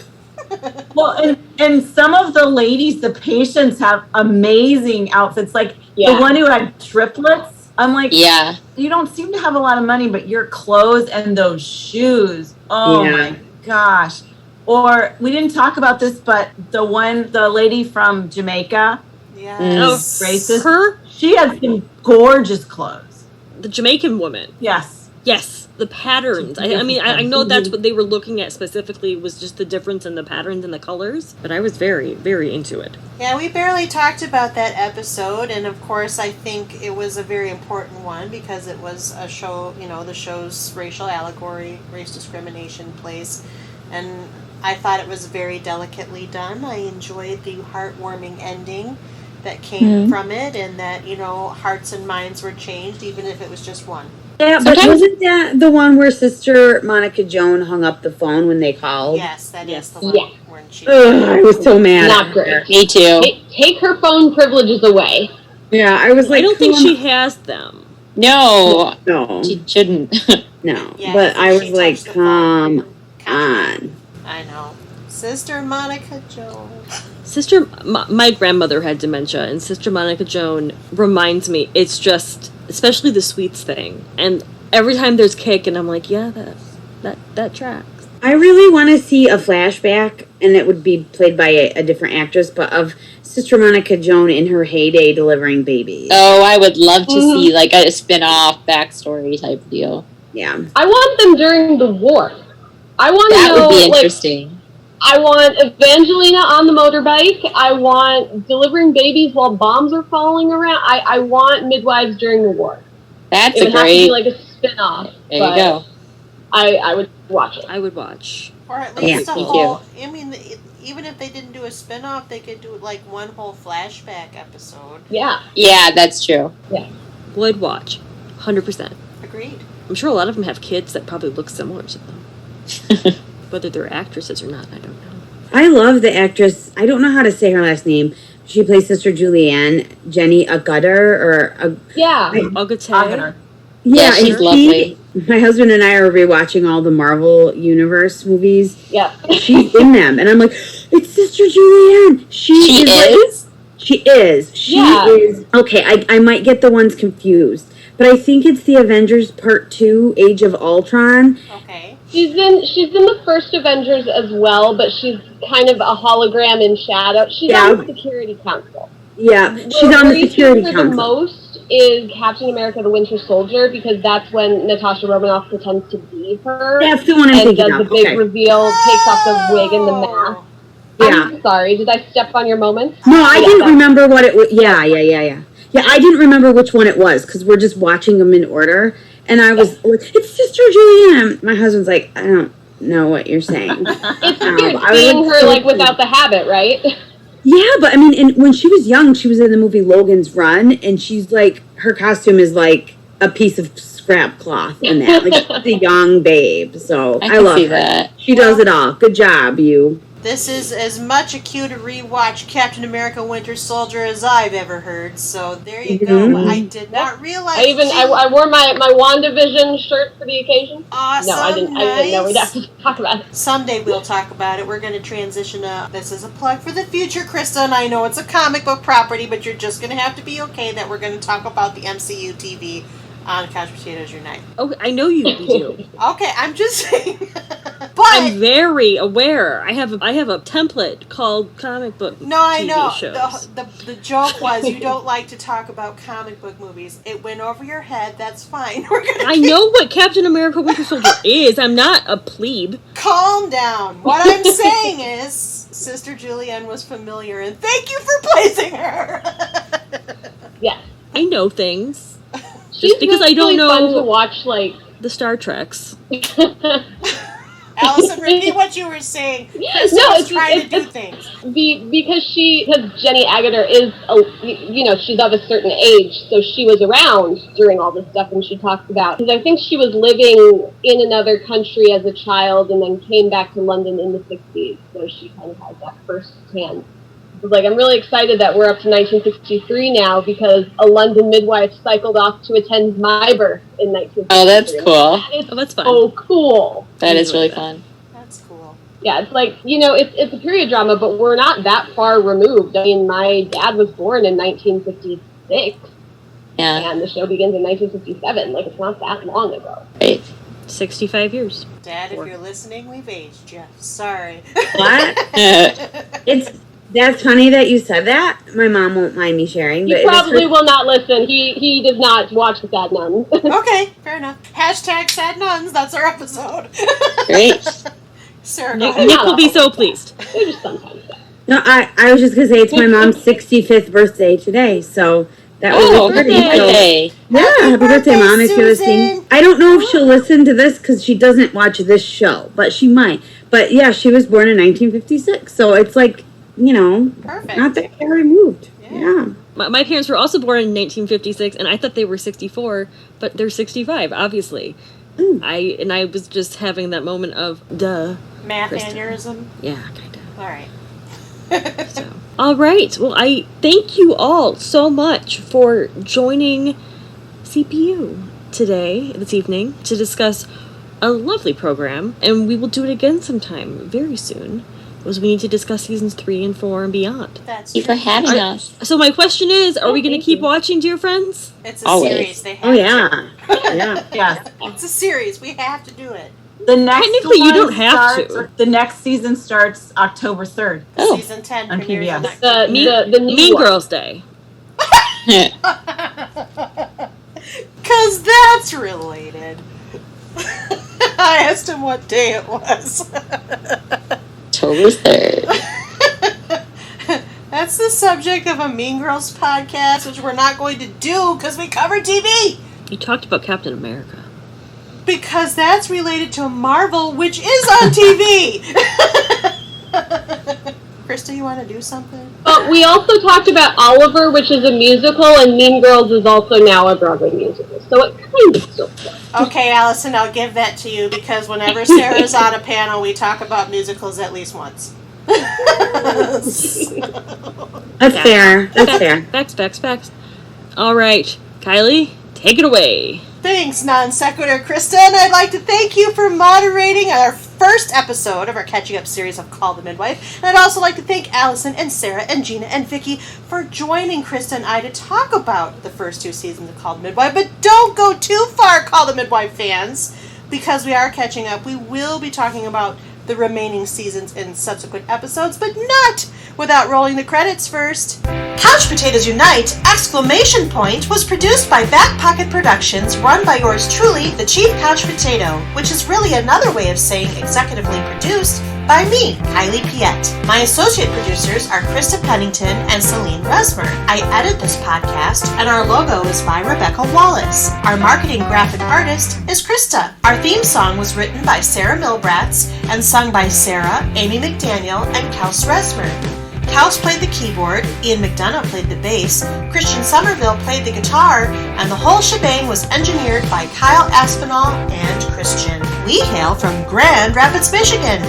Well, and some of the ladies, the patients have amazing outfits. Like the one who had triplets. I'm like, yeah, you don't seem to have a lot of money, but your clothes and those shoes. Oh my gosh. Or we didn't talk about this, but the lady from Jamaica. Yes. Racist. Her? She had some gorgeous clothes. The Jamaican woman. Yes. Yes, the patterns. I mean, I know that's what they were looking at specifically, was just the difference in the patterns and the colors. But I was very, very into it. Yeah, we barely talked about that episode, and of course I think it was a very important one because it was a show, the show's racial allegory, race discrimination place, and I thought it was very delicately done. I enjoyed the heartwarming ending that came from it, and that, hearts and minds were changed, even if it was just one. Yeah, but wasn't that the one where Sister Monica Joan hung up the phone when they called? Yes, that is the one. Yeah. When she I was so mad. Not great. Me too. Take her phone privileges away. Yeah, I was like, I don't think she has them. No, No, she shouldn't. no. Yeah, But I was she like, touched the phone. come on. I know. Sister Monica Joan. My grandmother had dementia, and Sister Monica Joan reminds me, it's just, especially the sweets thing. And every time there's cake, and I'm like, yeah, that tracks. I really want to see a flashback, and it would be played by a different actress, but of Sister Monica Joan in her heyday delivering babies. Oh, I would love to see like a spin-off backstory type deal. Yeah. I want them during the war. I want That to know, would be interesting. I want Evangelina on the motorbike. I want delivering babies while bombs are falling around. I want midwives during the war. That's It a would have to great. be like a spin-off. There you go. I would watch it. I would watch. Or at least a thank whole, I mean, even if they didn't do a spin-off, they could do like one whole flashback episode. Yeah. Yeah, that's true. Would watch. 100%. Agreed. I'm sure a lot of them have kids that probably look similar to them. Whether they're actresses or not, I don't know. I love the actress. I don't know how to say her last name. She plays Sister Julianne, Jenny Agutter, Yeah. Agatha. Yeah, she's and lovely. My husband and I are rewatching all the Marvel Universe movies. Yeah. She's in them, and I'm like, it's Sister Julianne. She is. She is. She Yeah. is. Okay, I might get the ones confused, but I think it's the Avengers Part 2, Age of Ultron. Okay. She's in the first Avengers as well, but she's kind of a hologram in shadow. She's on the Security Council. Yeah, she's on the Security The Council. most is Captain America: The Winter Soldier, because that's when Natasha Romanoff pretends to be her. That's the one I'm and thinking does of. the big Okay. reveal, takes off the wig and the mask. Yeah. I'm sorry, did I step on your moment? No, I didn't that's- remember what it was. Yeah. Yeah, I didn't remember which one it was because we're just watching them in order. And I was like, it's Sister Julianne. My husband's like, I don't know what you're saying. It's I weird was seeing her so like without the habit, right? Yeah, but I mean, when she was young, she was in the movie Logan's Run, and she's like, her costume is like a piece of scrap cloth in that. Like, she's a young babe. So I can love see her. that. She does it all. Good job, you. This is as much a cue to rewatch Captain America: Winter Soldier as I've ever heard. So there you go. I did not realize. I wore my WandaVision shirt for the occasion. Awesome. No, I didn't know we'd have to talk about it. Someday we'll talk about it. We're going to transition this is a plug for the future, Krista, and I know it's a comic book property, but you're just going to have to be okay that we're going to talk about the MCU TV on Couch Potatoes Unite. Oh, I know you do. Okay, I'm just saying. I'm But very aware. I have a template called comic book no, I TV know. shows. The joke was you don't like to talk about comic book movies. It went over your head. That's fine. We're gonna I know what Captain America Winter Soldier is. I'm not a plebe. calm down. What I'm saying is, Sister Julianne was familiar, and thank you for placing her. Yes. I know things. She's because I don't really fun know to watch, like the Star Treks. Allison, repeat what you were saying. Krista was trying to do things. Because Jenny Agutter is, she's of a certain age, so she was around during all this stuff, and she talks about, because I think she was living in another country as a child and then came back to London in the 60s, so she kind of has that first-hand. Like, I'm really excited that we're up to 1963 now, because a London midwife cycled off to attend my birth in 1963. Oh, that's cool. That's fun. So cool. That is really fun. That's cool. Yeah, it's like, it's a period drama, but we're not that far removed. I mean, my dad was born in 1956. Yeah. And the show begins in 1957. Like, it's not that long ago. Right. 65 years. Dad, if you're listening, we've aged you. Sorry. What? That's funny that you said that. My mom won't mind me sharing. He probably will not listen. He does not watch the Sad Nuns. Okay, fair enough. Hashtag Sad Nuns. That's our episode. Great. Sarah, Nick will be so pleased. They're just sometimes sad. No, I was just going to say it's my mom's 65th birthday today, so that was happy pretty. birthday. Yeah, happy birthday, Mom, if you're listening. I don't know if she'll listen to this because she doesn't watch this show, but she might. But yeah, she was born in 1956, so it's like, Perfect. not that far removed. Yeah. My parents were also born in 1956, and I thought they were 64, but they're 65, obviously. I was just having that moment of, duh. Math Krista. aneurysm? Yeah, kind of. All right. So. All right. Well, I thank you all so much for joining CPU this evening, to discuss a lovely program, and we will do it again sometime very soon, because we need to discuss seasons 3 and 4 and beyond. That's Thank you for having us. So my question is, are we going to keep watching, dear friends? It's a Always. series. They have Oh, yeah. Yeah. It's a series. We have to do it. The next Technically, you one don't have starts- to. The next season starts October 3rd. Oh. Season 10 On premieres PBS. next The new Mean one. Girls Day. Because that's related. I asked him what day it was. October 3rd. That's the subject of a Mean Girls podcast, which we're not going to do because we cover TV. You talked about Captain America. Because that's related to Marvel, which is on TV. Krista, you want to do something? We also talked about Oliver, which is a musical, and Mean Girls is also now a Broadway musical. So it kind of still fits. Okay, Allison, I'll give that to you because whenever Sarah's on a panel, we talk about musicals at least once. That's fair. That's fair. Facts. All right. Kylie, take it away. Thanks, non sequitur, Krista, and I'd like to thank you for moderating our first episode of our catching up series of Call the Midwife. And I'd also like to thank Allison and Sarah and Gina and Vicky for joining Krista and I to talk about the first 2 seasons of Call the Midwife. But don't go too far, Call the Midwife fans, because we are catching up. We will be talking about the remaining seasons in subsequent episodes, but not without rolling the credits first. Couch Potatoes Unite! Exclamation point was produced by Back Pocket Productions, run by yours truly, the Chief Couch Potato, which is really another way of saying executively produced by me, Kylie Piette. My associate producers are Krista Pennington and Selene Rezmer. I edit this podcast, and our logo is by Rebecca Wallace. Our marketing graphic artist is Krista. Our theme song was written by Sarah Milbratz and sung by Sarah, Amy McDaniel, and Kels Rezmer. Kels played the keyboard, Ian McDonough played the bass, Christian Somerville played the guitar, and the whole shebang was engineered by Kyle Aspinall and Christian. We hail from Grand Rapids, Michigan.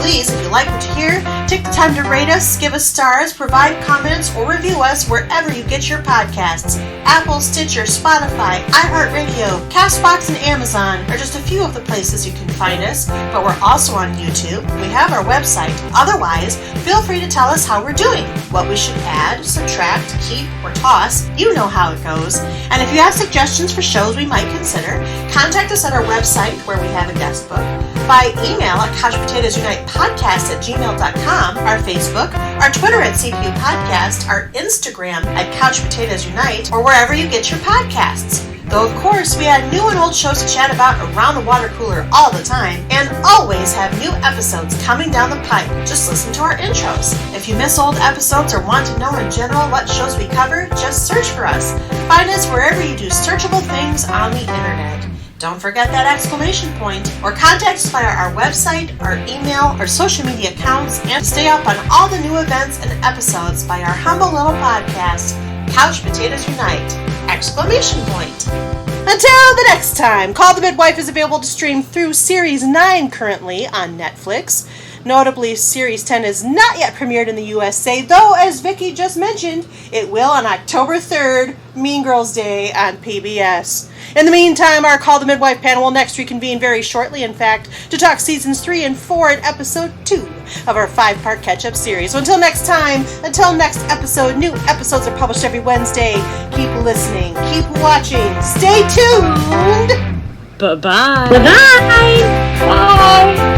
Please, if you like what you hear, take the time to rate us, give us stars, provide comments, or review us wherever you get your podcasts. Apple, Stitcher, Spotify, iHeartRadio, CastBox, and Amazon are just a few of the places you can find us, but we're also on YouTube. We have our website. Otherwise, feel free to tell us how we're doing, what we should add, subtract, keep, or toss. You know how it goes. And if you have suggestions for shows we might consider, contact us at our website where we have a guest book, by email at couchpotatoesunitepodcast@gmail.com, our Facebook, our Twitter at CPU Podcast, our Instagram at Couch Potatoes Unite, or wherever you get your podcasts. Though, of course, we had new and old shows to chat about around the water cooler all the time, and always have new episodes coming down the pipe. Just listen to our intros. If you miss old episodes or want to know in general what shows we cover, just search for us. Find us wherever you do searchable things on the internet. Don't forget that exclamation point, or contact us via our website, our email, our social media accounts, and stay up on all the new events and episodes by our humble little podcast, Couch Potatoes Unite! Exclamation point. Until the next time, Call the Midwife is available to stream through Series 9 currently on Netflix. Notably, Series 10 is not yet premiered in the USA, though, as Vicky just mentioned, it will on October 3rd, Mean Girls Day on PBS. In the meantime, our Call the Midwife panel will next reconvene very shortly, in fact, to talk Seasons 3 and 4 and Episode 2 of our 5-part catch-up series. So until next time, until next episode, new episodes are published every Wednesday. Keep listening, keep watching, stay tuned! Bye-bye. Bye-bye. Bye.